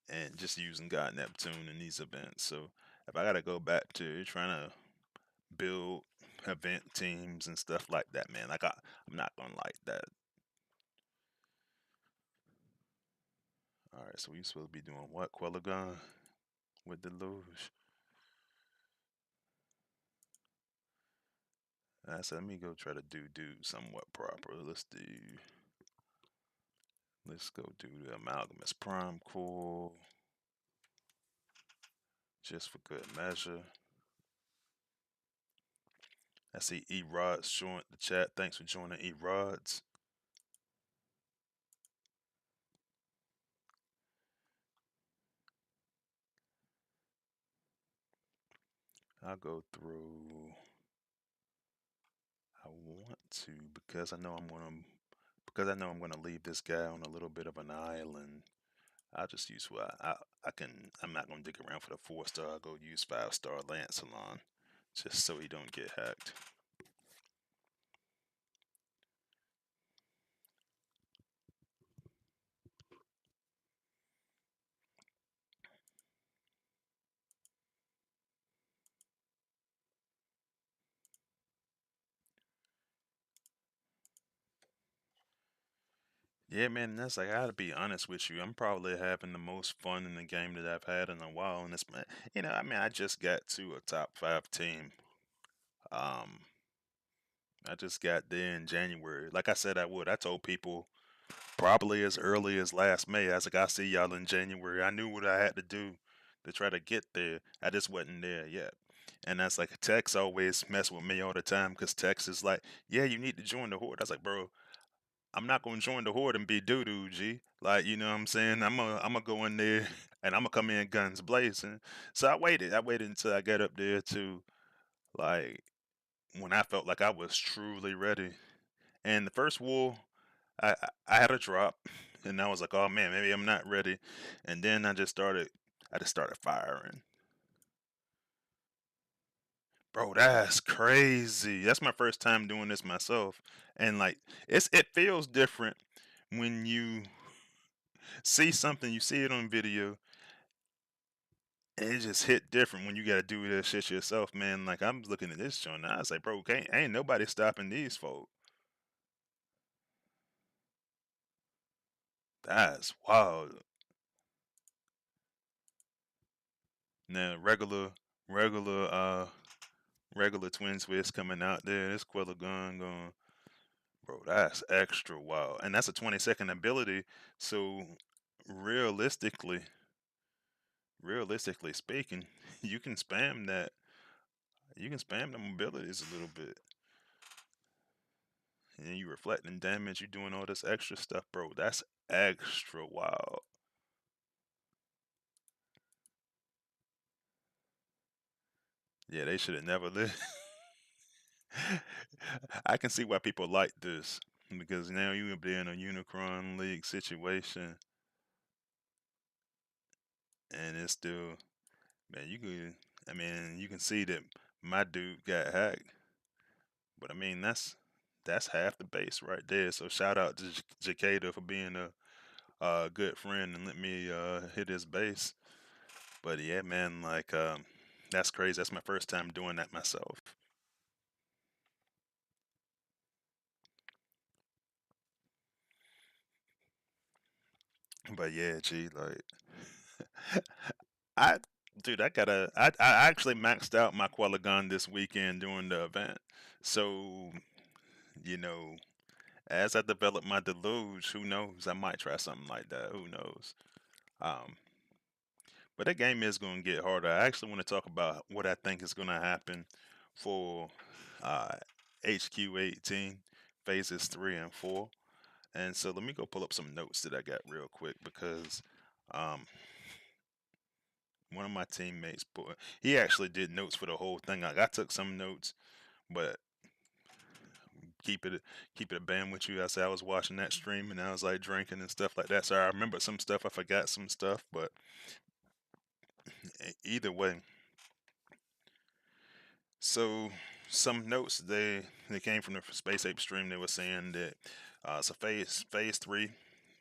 and just using God Neptune in these events. So if I gotta go back to trying to build event teams and stuff like that, man, like I'm not gonna like that. All right, so we supposed to be doing what? Quellagon with Deluge. So let me go try to do somewhat proper. Let's go do the Amalgamous Prime Core just for good measure. I see E-Rods joined the chat. Thanks for joining, E-Rods. I'll go through. I want to because I know I'm gonna leave this guy on a little bit of an island. I'll just use what I can. I'm not gonna dig around for the 4 star. I'll go use 5 star Lancelot just so he don't get hacked. Yeah, man, that's like I gotta be honest with you. I'm probably having the most fun in the game that I've had in a while, and I mean, I just got to a top 5 team. Um, I just got there in January. Like I said, I would. I told people probably as early as last May. I was like, I'll see y'all in January. I knew what I had to do to try to get there. I just wasn't there yet. And that's like Tex always mess with me all the time because Tex is like, yeah, you need to join the horde. I was like, bro, I'm not gonna join the horde and be doo doo, G. Like, you know what I'm saying? I'm gonna go in there and I'm gonna come in guns blazing. So I waited. I waited until I got up there to like when I felt like I was truly ready. And the first war, I had a drop, and I was like, oh man, maybe I'm not ready. And then I just started firing. Bro, that's crazy. That's my first time doing this myself, and like it feels different when you see something, you see it on video, and it just hit different when you gotta do that shit yourself, man. Like I'm looking at this joint, now, I was like, bro, ain't nobody stopping these folks. That's wild. Now regular, regular twin twist coming out there. This Quilla gun going, bro. That's extra wild, and that's a 20-second ability. So realistically, realistically speaking, you can spam that. You can spam them abilities a little bit, and you reflecting damage. You doing all this extra stuff, bro. That's extra wild. Yeah, they should have never lived. I can see why people like this because now you can be in a Unicron League situation, and it's still, man. You can, I mean, you can see that my dude got hacked, but I mean that's half the base right there. So shout out to Jacada for being a good friend and let me hit his base. But yeah, man, like that's crazy. That's my first time doing that myself. But yeah, gee, like I, dude, I actually maxed out my Qualigon this weekend during the event. So, you know, as I develop my deluge, who knows? I might try something like that. Who knows? Um, but that game is going to get harder. I actually want to talk about what I think is going to happen for uh, HQ 18 phases 3 and 4. And so let me go pull up some notes that I got real quick because um, one of my teammates put he actually did notes for the whole thing. Like I took some notes, but keep it keep it a band with you. I said I was watching that stream and I was like drinking and stuff like that. So I remember some stuff, I forgot some stuff, but either way. So some notes they came from the Space Ape stream. They were saying that so phase 3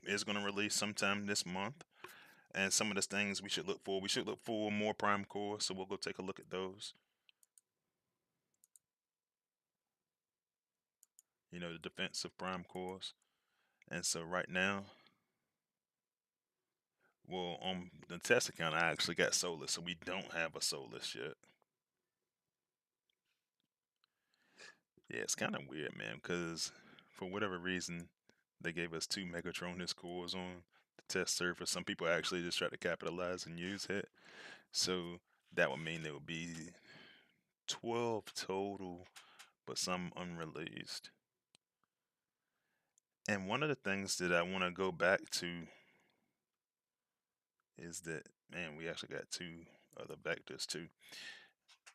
is going to release sometime this month. And some of the things we should look for more prime cores. So we'll go take a look at those. You know, the defensive prime cores. And so right now, well, on the test account, I actually got Solus, so we don't have a Solus yet. Yeah, it's kind of weird, man, because for whatever reason, they gave us 2 Megatronus cores on the test server. Some people actually just try to capitalize and use it. So that would mean there would be 12 total, but some unreleased. And one of the things that I want to go back to is that, man, we actually got 2 other vectors too.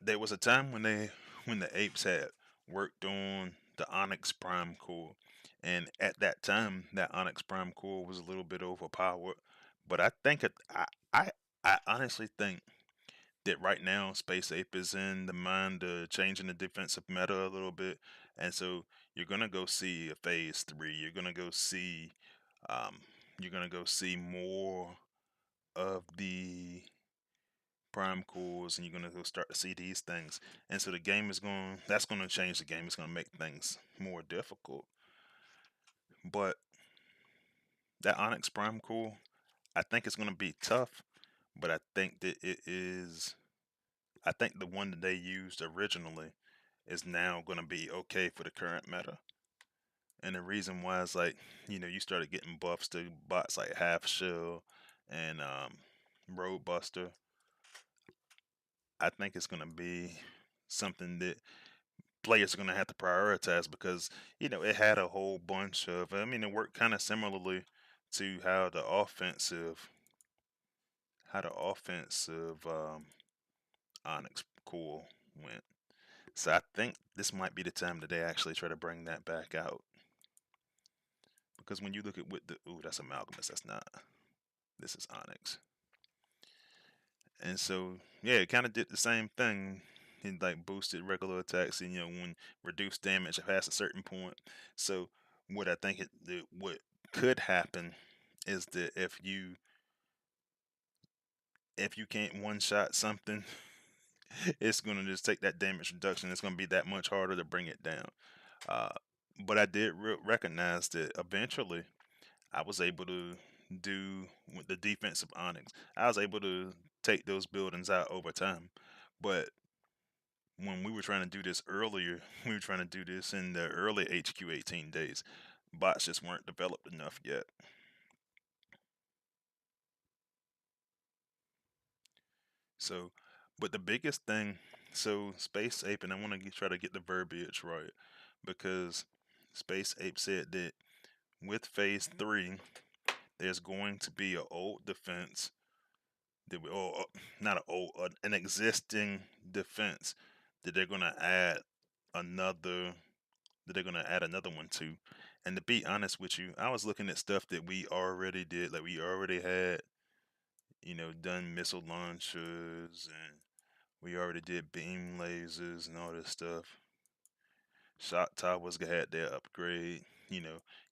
there was a time when the apes had worked on the Onyx Prime core, and at that time, that Onyx Prime core was a little bit overpowered. But I think I honestly think that right now Space Ape is in the mind of changing the defensive meta a little bit, and so you're gonna go see a phase 3. Um, you're gonna go see more of the prime cores, and you're gonna go start to see these things. And so the game is going. That's gonna change the game. It's gonna make things more difficult. But that Onyx Prime core, I think it's gonna be tough. But I think that it is. I think the one that they used originally is now going to be okay for the current meta. And the reason why is like, you started getting buffs to bots like Half Shell and Roadbuster. I think it's going to be something that players are going to have to prioritize because, it had a whole bunch of, I mean, it worked kind of similarly to how the offensive Onyx core went. So I think this might be the time that they actually try to bring that back out. Because when you look at what the that's Amalgamous, that's not. This is Onyx. And so yeah, it kind of did the same thing. It like boosted regular attacks and when reduced damage past a certain point. So what I think what could happen is that if you can't one shot something, it's gonna just take that damage reduction. It's gonna be that much harder to bring it down. Uh, but I did recognize that eventually I was able to do with the defensive Onyx. I was able to take those buildings out over time. But when we were trying to do this earlier, we were trying to do this in the early HQ18 days. Bots just weren't developed enough yet. So, but the biggest thing, so Space Ape, and I want to try to get the verbiage right because Space Ape said that with Phase 3, there's going to be an old defense that we, or not an existing defense that they're gonna add another that they're gonna add another one to. And to be honest with you, I was looking at stuff that we already did, like we already had, done missile launchers and we already did beam lasers and all this stuff. Shot towers had their upgrade.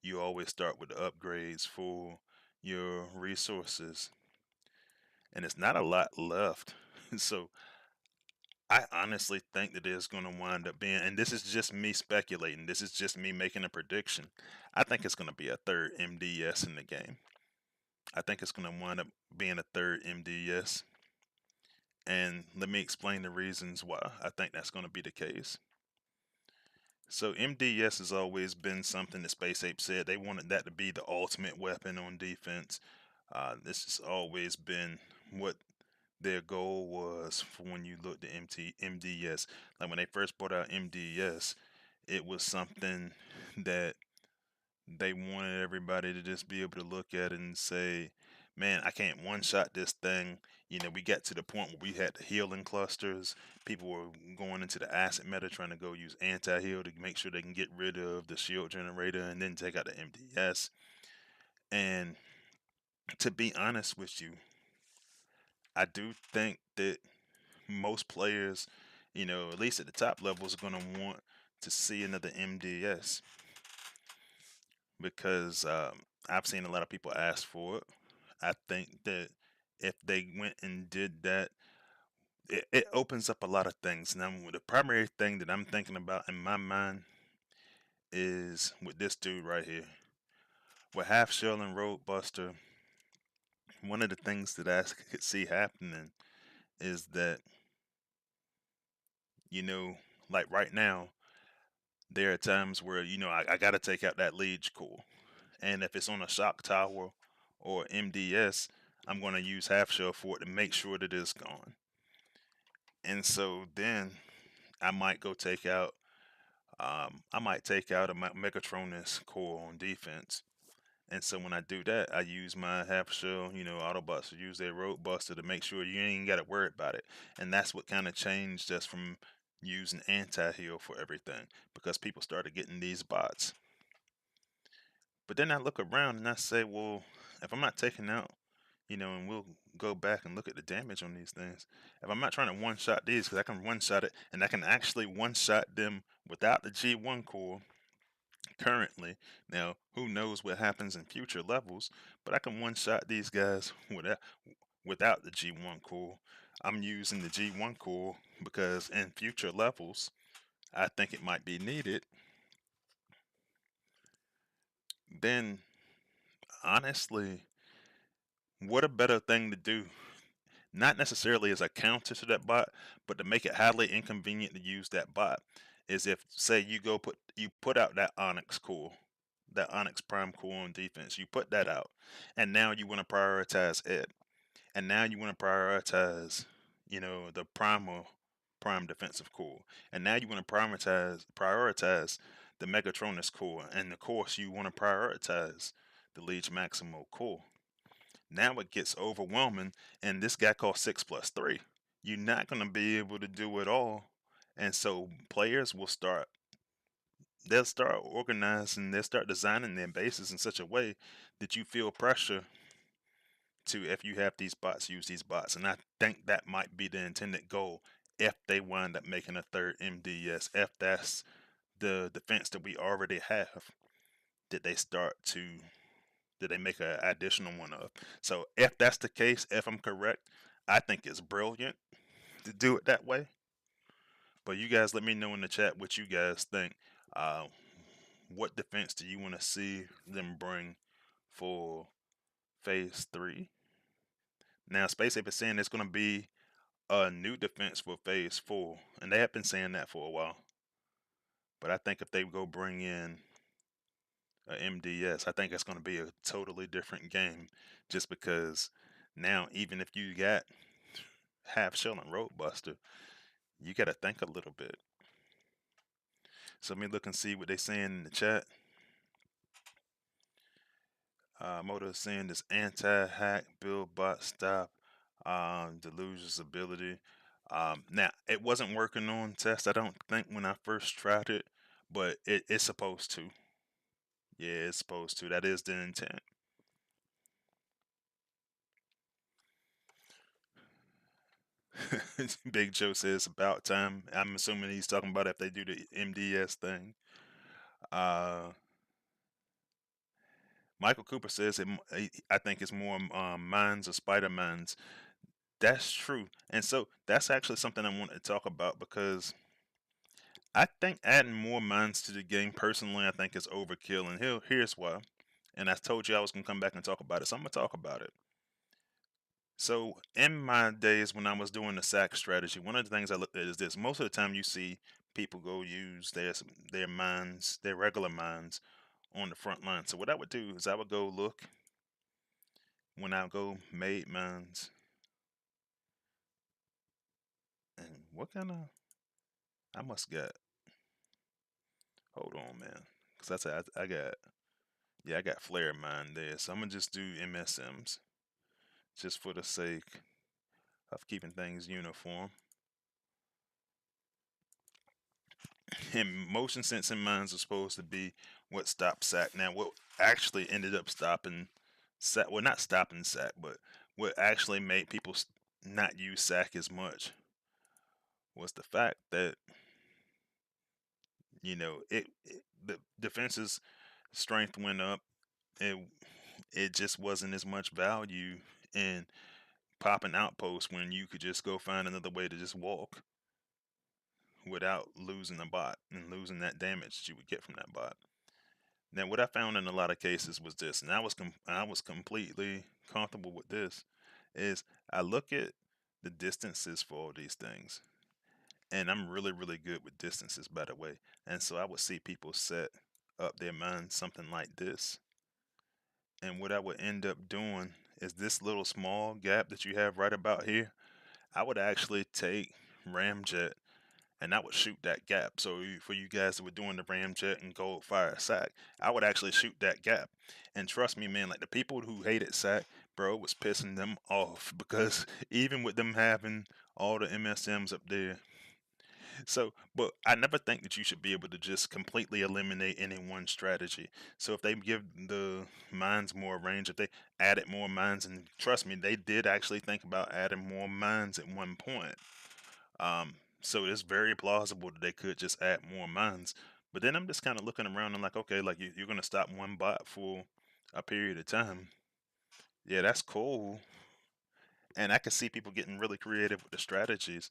You always start with the upgrades for your resources, and it's not a lot left. So I honestly think that there's going to wind up being, and this is just me speculating, this is just me making a prediction. I think it's going to be a third MDS in the game. I think it's going to wind up being a third MDS. And let me explain the reasons why I think that's going to be the case. So, MDS has always been something that Space Ape said they wanted that to be the ultimate weapon on defense. This has always been what their goal was for when you looked at MDS. Like when they first brought out MDS, it was something that they wanted everybody to just be able to look at it and say, man, I can't one shot this thing. We got to the point where we had the healing clusters. People were going into the acid meta trying to go use anti heal to make sure they can get rid of the shield generator and then take out the MDS. And to be honest with you, I do think that most players, at least at the top levels, are going to want to see another MDS because I've seen a lot of people ask for it. I think that if they went and did that, it opens up a lot of things. Now, the primary thing that I'm thinking about in my mind is with this dude right here. With Half Shell and Roadbuster, one of the things that I could see happening is that, you know, like right now, there are times where I got to take out that leech core, and if it's on a shock tower or MDS, I'm going to use half shell for it to make sure that it's gone. And so then I might go take out. I might take out a Megatronus core on defense, And so when I do that, I use my half shell, Autobots to use their road buster to make sure you ain't got to worry about it. And that's what kind of changed us from using anti-heal for everything because people started getting these bots. But then I look around and I say, well, if I'm not taking out, and we'll go back and look at the damage on these things. If I'm not trying to one-shot these, because I can one-shot it, and I can actually one-shot them without the G1 core currently. Now, who knows what happens in future levels, but I can one-shot these guys without the G1 core. I'm using the G1 core because in future levels, I think it might be needed. Then, honestly, what a better thing to do, not necessarily as a counter to that bot, but to make it highly inconvenient to use that bot, is if say you put out that Onyx core, that Onyx Prime core on defense, you put that out, and now you want to prioritize it, and now you want to prioritize, the prime defensive core, and now you want to prioritize the Megatronus core, and of course you want to prioritize the Liege Maximo core. Now it gets overwhelming, and this guy costs 6+3. You're not going to be able to do it all, and so players they'll start organizing, they'll start designing their bases in such a way that you feel pressure to, if you have these bots, use these bots. And I think that might be the intended goal if they wind up making a third MDS, if that's the defense that we already have, did they start to did they make an additional one of? So if that's the case, if I'm correct, I think it's brilliant to do it that way. But you guys let me know in the chat what you guys think. Uh, what defense do you want to see them bring for phase 3? Now, Space Ape is saying it's going to be a new defense for phase 4, and they have been saying that for a while. But I think if they go bring in a MDS, I think it's going to be a totally different game, just because now even if you got half shell and roadbuster, you got to think a little bit. So let me look and see what they saying in the chat. Moto is saying this anti-hack build bot stop delusions ability. Now it wasn't working on test, I don't think, when I first tried it, but it's supposed to. Yeah, it's supposed to. That is the intent. Big Joe says about time. I'm assuming he's talking about if they do the MDS thing. Uh, Michael Cooper says I think it's more mines or spider mines. That's true, and so that's actually something I wanted to talk about because I think adding more mines to the game, personally, I think is overkill, and here's why. And I told you I was gonna come back and talk about it, so I'm gonna talk about it. So in my days when I was doing the sack strategy, one of the things I looked at is this: most of the time you see people go use their mines, their regular mines, on the front line. So what I would do is I would go look when I go made mines, and what kind of I must get. Hold on, man, because that's I got. Yeah, I got flare mine there, so I'm gonna just do MSMs just for the sake of keeping things uniform. And motion sensing mines are supposed to be what stops sack. Now, what actually ended up stopping sack, well, not stopping sack, but what actually made people not use sack as much was the fact that the defense's strength went up. It it just wasn't as much value in popping outposts when you could just go find another way to just walk without losing the bot and losing that damage that you would get from that bot. Now, what I found in a lot of cases was this, and I was completely comfortable with this, is I look at the distances for all these things, and I'm really good with distances, by the way. And so I would see people set up their mind something like this, and what I would end up doing is this little small gap that you have right about here. I would actually take Ramjet and I would shoot that gap. So for you guys that were doing the ramjet and gold fire sack, I would actually shoot that gap. And trust me, man, like the people who hated sack, bro, was pissing them off because even with them having all the MSMs up there. So, but I never think that you should be able to just completely eliminate any one strategy. So if they give the mines more range, if they added more mines, and trust me, they did actually think about adding more mines at one point. So it's very plausible that they could just add more mines. But then I'm just kind of looking around and like, okay, like you're gonna stop one bot for a period of time. Yeah, that's cool. And I can see people getting really creative with the strategies.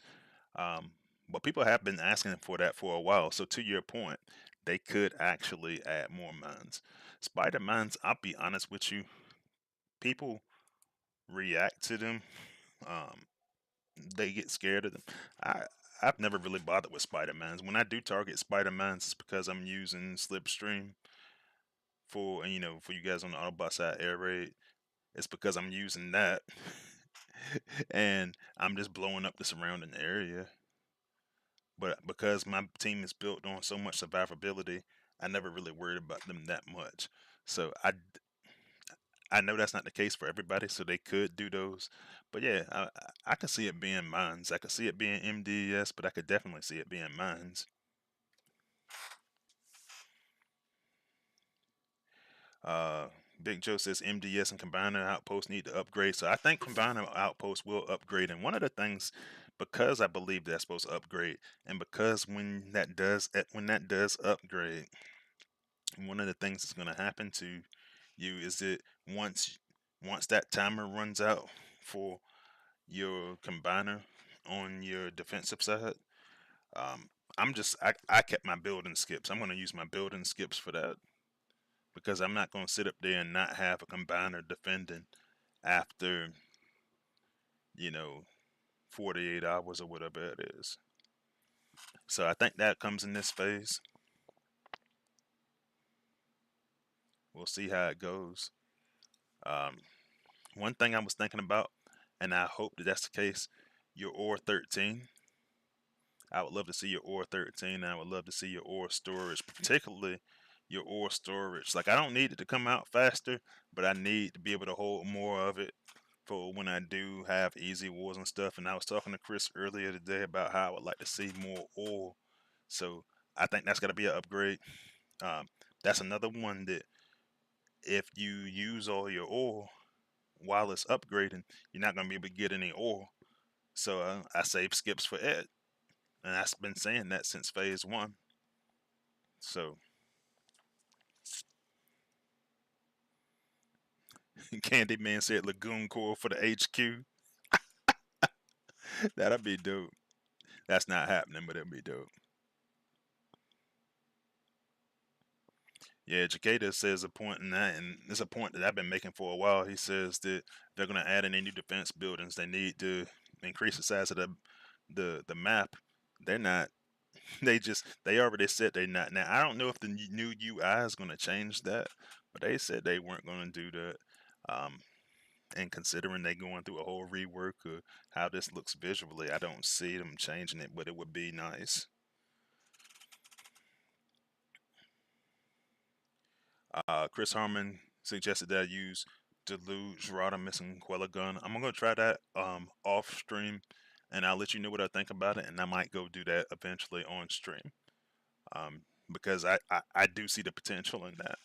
Um, but people have been asking for that for a while. So to your point, they could actually add more mines. Spider mines, I'll be honest with you, people react to them. Um, they get scared of them. I I've never really bothered with spider mines. When I do target spider mines, it's because I'm using slipstream for, and for you guys on the Autobot side air raid, it's because I'm using that, and I'm just blowing up the surrounding area. But because my team is built on so much survivability, I never really worried about them that much. So I know that's not the case for everybody, so they could do those. But yeah, I could see it being mines. I could see it being MDS, but I could definitely see it being mines. Uh, Big Joe says MDS and Combiner Outpost need to upgrade. So I think Combiner Outpost will upgrade. And one of the things, because I believe that's supposed to upgrade, and because when that does upgrade, one of the things that's going to happen to you is that once once that timer runs out for your combiner on your defensive side, um, I kept my building skips. I'm going to use my building skips for that because I'm not going to sit up there and not have a combiner defending after you know 48 hours or whatever it is. So I think that comes in this phase. We'll see how it goes. Um, One thing I was thinking about, and I hope that that's the case, your ore 13. I would love to see your ore 13. And I would love to see your ore storage, particularly your ore storage. Like I don't need it to come out faster, but I need to be able to hold more of it for when I do have easy wars and stuff. And I was talking to Chris earlier today about how I would like to see more ore. So I think that's got to be an upgrade. Um, that's another one that if you use all your ore while it's upgrading, you're not going to be able to get any ore. So I save skips for it, and I've been saying that since phase one. So Candyman said Lagoon Core for the HQ. That'd be dope. That's not happening, but it'd be dope. Yeah, Jacada says a point in that, and it's a point that I've been making for a while. He says that they're going to add any new defense buildings. They need to increase the size of the map. They're not. They already said they're not. Now I don't know if the new UI is going to change that, but they said they weren't going to do that. Um, and considering they going through a whole rework of how this looks visually, I don't see them changing it, but it would be nice. Chris Harmon suggested that I use Deluge, Rodimus, and Quellagun. I'm gonna try that off stream, and I'll let you know what I think about it, and I might go do that eventually on stream. Because I do see the potential in that.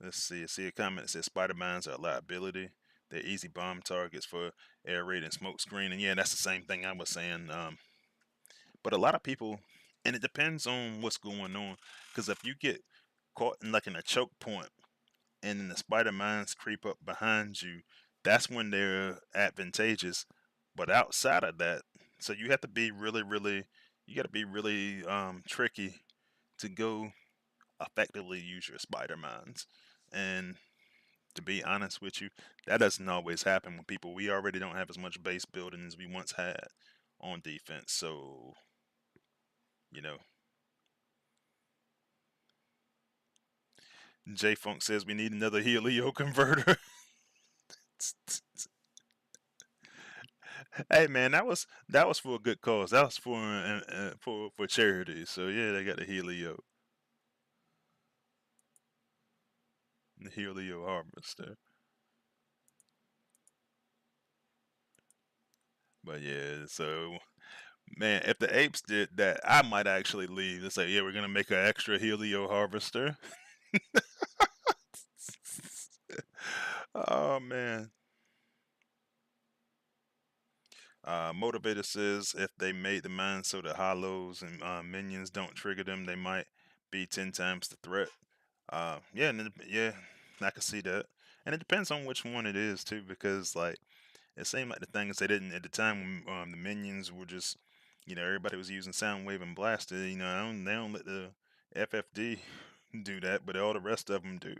Let's see. I see a comment that says spider mines are a liability. They're easy bomb targets for air raid and smoke screen. And yeah, that's the same thing I was saying. But a lot of people, and it depends on what's going on. Because if you get caught in like in a choke point, and then the spider mines creep up behind you, that's when they're advantageous. But outside of that, so you have to be you got to be really tricky to go effectively use your spider mines. And to be honest with you, that doesn't always happen with people. We already don't have as much base building as we once had on defense. So, you know, J Funk says we need another Helio converter. Hey man, that was for a good cause. That was for charity. So yeah, they got the Helio harvester. But yeah, so man, if the apes did that, I might actually leave and say, yeah, we're gonna make an extra Helio harvester. Oh man. Motivator says if they made the mine so the hollows and minions don't trigger them, they might be 10 times the threat. Yeah, yeah, I can see that, and it depends on which one it is too, because like it seemed like the things they didn't at the time when the minions were just, everybody was using Soundwave and Blaster. They don't let the FFD do that, but all the rest of them do.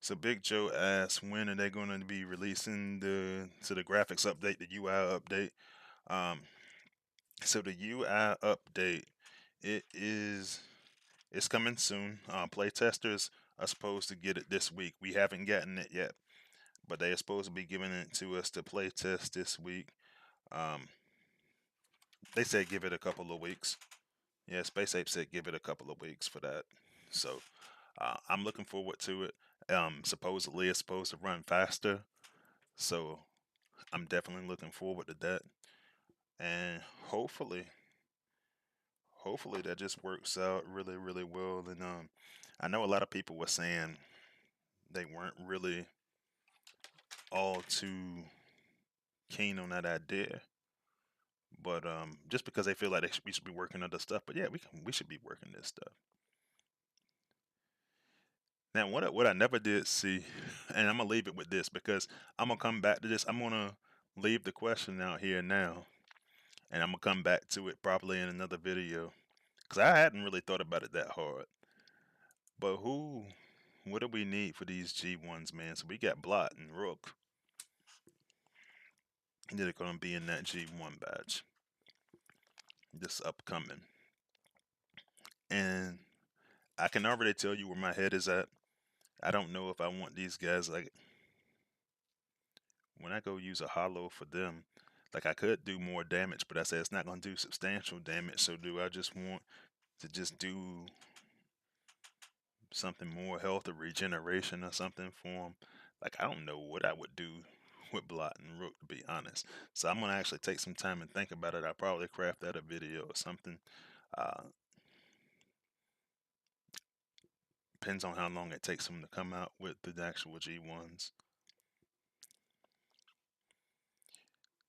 So Big Joe asks, when are they going to be releasing the graphics update, the UI update? Um, so the UI update, it is it's coming soon. Playtesters are supposed to get it this week. We haven't gotten it yet, but they are supposed to be giving it to us to play test this week. Um, they said give it a couple of weeks. Yeah, Space Ape said give it a couple of weeks for that. So I'm looking forward to it. Supposedly it's supposed to run faster, so I'm definitely looking forward to that. And hopefully that just works out really, really well. And I know a lot of people were saying they weren't really all too keen on that idea, but just because they feel like we should be working on the stuff. But yeah, we should be working this stuff. Now, what I never did see, and I'm gonna leave it with this because I'm gonna come back to this. I'm gonna leave the question out here now, and I'm gonna come back to it probably in another video because I hadn't really thought about it that hard. But what do we need for these G1s, man? So we got Blot and Rook that are gonna be in that G1 batch this upcoming, and I can already tell you where my head is at. I don't know if I want these guys like when I go use a hollow for them. Like I could do more damage, but I said it's not gonna do substantial damage. So do I just want to just do something more health or regeneration or something for them? Like I don't know what I would do with Blot and Rook to be honest. So I'm gonna actually take some time and think about it. I'll probably craft that a video or something. Uh, Depends on how long it takes them to come out with the actual G1s.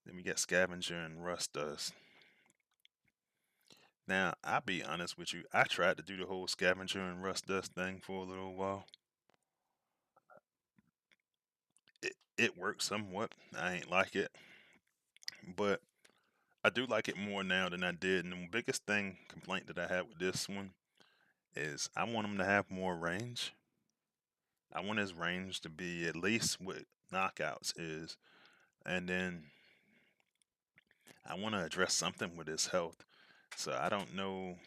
Then we got Scavenger and Rust Dust. Now, I'll be honest with you. I tried to do the whole Scavenger and Rust Dust thing for a little while. It worked somewhat. I ain't like it, but I do like it more now than I did. And the biggest complaint that I have with this one is I want him to have more range. I want his range to be at least what knockouts is, and then I want to address something with his health. So I don't know.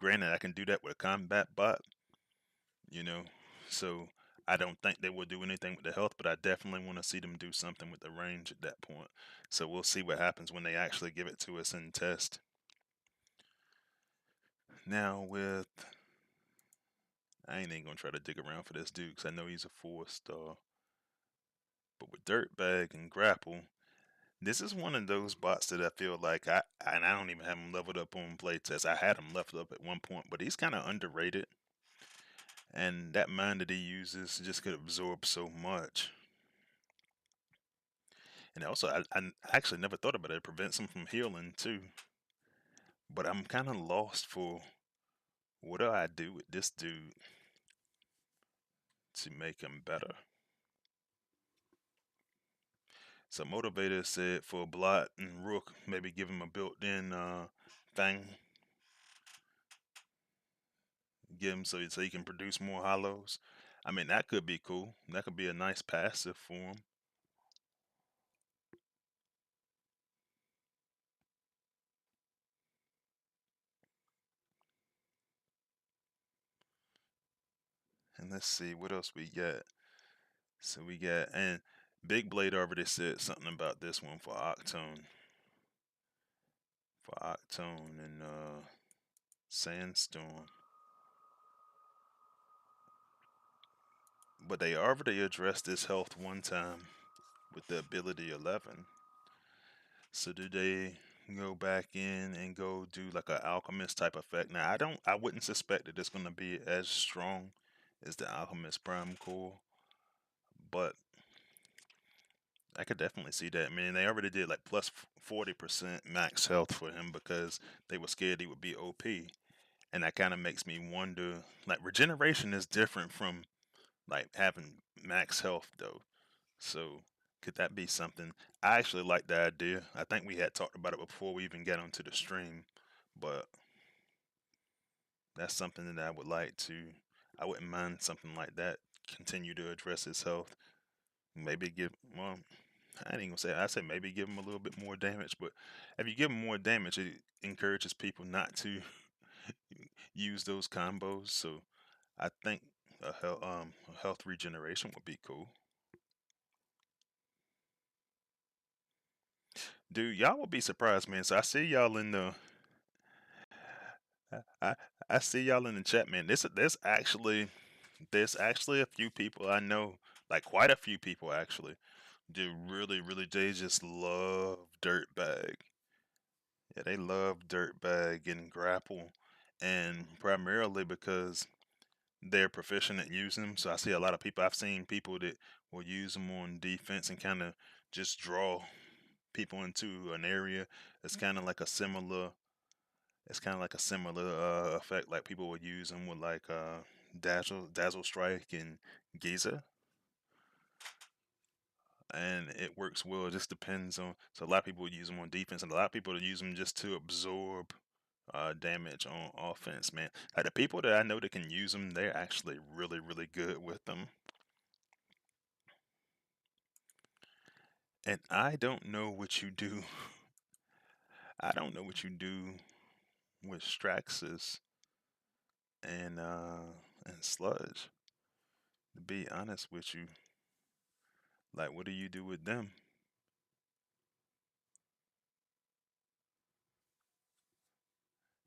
Granted, I can do that with a combat bot, you know. So I don't think they will do anything with the health, but I definitely want to see them do something with the range at that point. So we'll see what happens when they actually give it to us in test. Now I ain't even gonna try to dig around for this dude because I know he's a 4-star. But with Dirtbag and Grapple, this is one of those bots that I feel like and I don't even have him leveled up on playtest. I had him leveled up at one point, but he's kind of underrated. And that mind that he uses just could absorb so much. And also, I actually never thought about it. It prevents him from healing too. But I'm kind of lost for what do I do with this dude to make him better. So Motivator said for Blot and Rook, maybe give him a built-in thing, give him so he can produce more hollows. I mean that could be cool. That could be a nice passive for him. let's see what else we got. So we got and Big Blade already said something about this one for Octone and Sandstorm. But they already addressed his health one time with the ability 11. So do they go back in and go do like a alchemist type effect? Now I wouldn't suspect that it's gonna be as strong as the Alchemist Prime Core, but I could definitely see that. I mean, they already did like plus 40% max health for him because they were scared he would be OP. And that kind of makes me wonder, like regeneration is different from like having max health though. So could that be something? I actually like the idea. I think we had talked about it before we even got onto the stream, but that's something that I would like to. I wouldn't mind something like that. Continue to address his health. Maybe give well. I ain't gonna say. I say maybe give him a little bit more damage, but if you give him more damage, it encourages people not to use those combos. So I think a health regeneration would be cool. Dude, y'all will be surprised, man. So I see y'all in the I I see y'all in the chat, man. There's actually a few people I know, like quite a few people actually, do really they just love Dirtbag. Yeah, they love Dirtbag and Grapple, and primarily because they're proficient at using them. So I see a lot of people. I've seen people that will use them on defense and kind of just draw people into an area. It's kind of like a similar. It's kind of like a similar effect. Like people would use them with like Dazzle Strike and Giza, and it works well. It just depends on. So a lot of people use them on defense, and a lot of people use them just to absorb damage on offense. Man, like the people that I know that can use them, they're actually really good with them. And I don't know what you do. I don't know what you do with Straxus and Sludge. To be honest with you, like what do you do with them?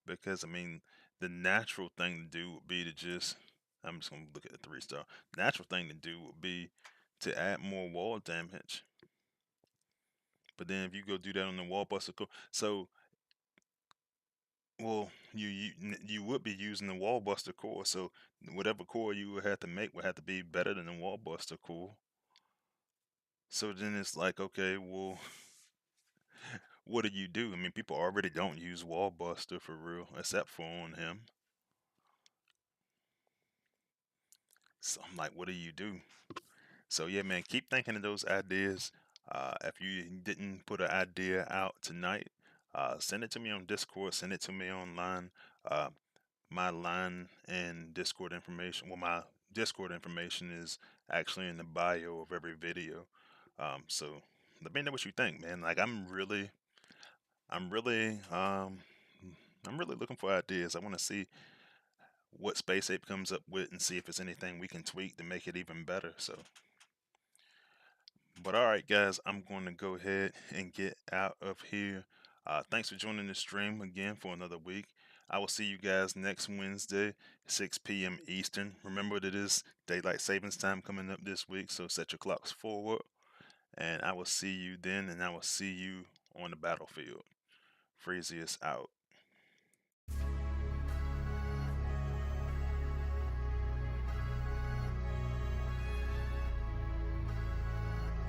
Because I mean, the natural thing to do would be to just. I'm just gonna look at the 3-star. Natural thing to do would be to add more wall damage. But then if you go do that on the wall buster, so well, you would be using the wall buster core. So whatever core you would have to make would have to be better than the wall buster core. So then it's like, okay, well, what do you do? I mean, people already don't use wall buster for real, except for on him. So I'm like, what do you do? So yeah, man, keep thinking of those ideas. If you didn't put an idea out tonight, send it to me on Discord. Send it to me online. Uh, my line and Discord information. Well, my Discord information is actually in the bio of every video. So let me know what you think, man. Like I'm really, I'm really looking for ideas. I want to see what Space Ape comes up with and see if there's anything we can tweak to make it even better. So, but all right, guys, I'm going to go ahead and get out of here. Thanks for joining the stream again for another week. I will see you guys next Wednesday, 6 p.m. Eastern. Remember that it is daylight savings time coming up this week, so set your clocks forward. And I will see you then, and I will see you on the battlefield. Freezy is out.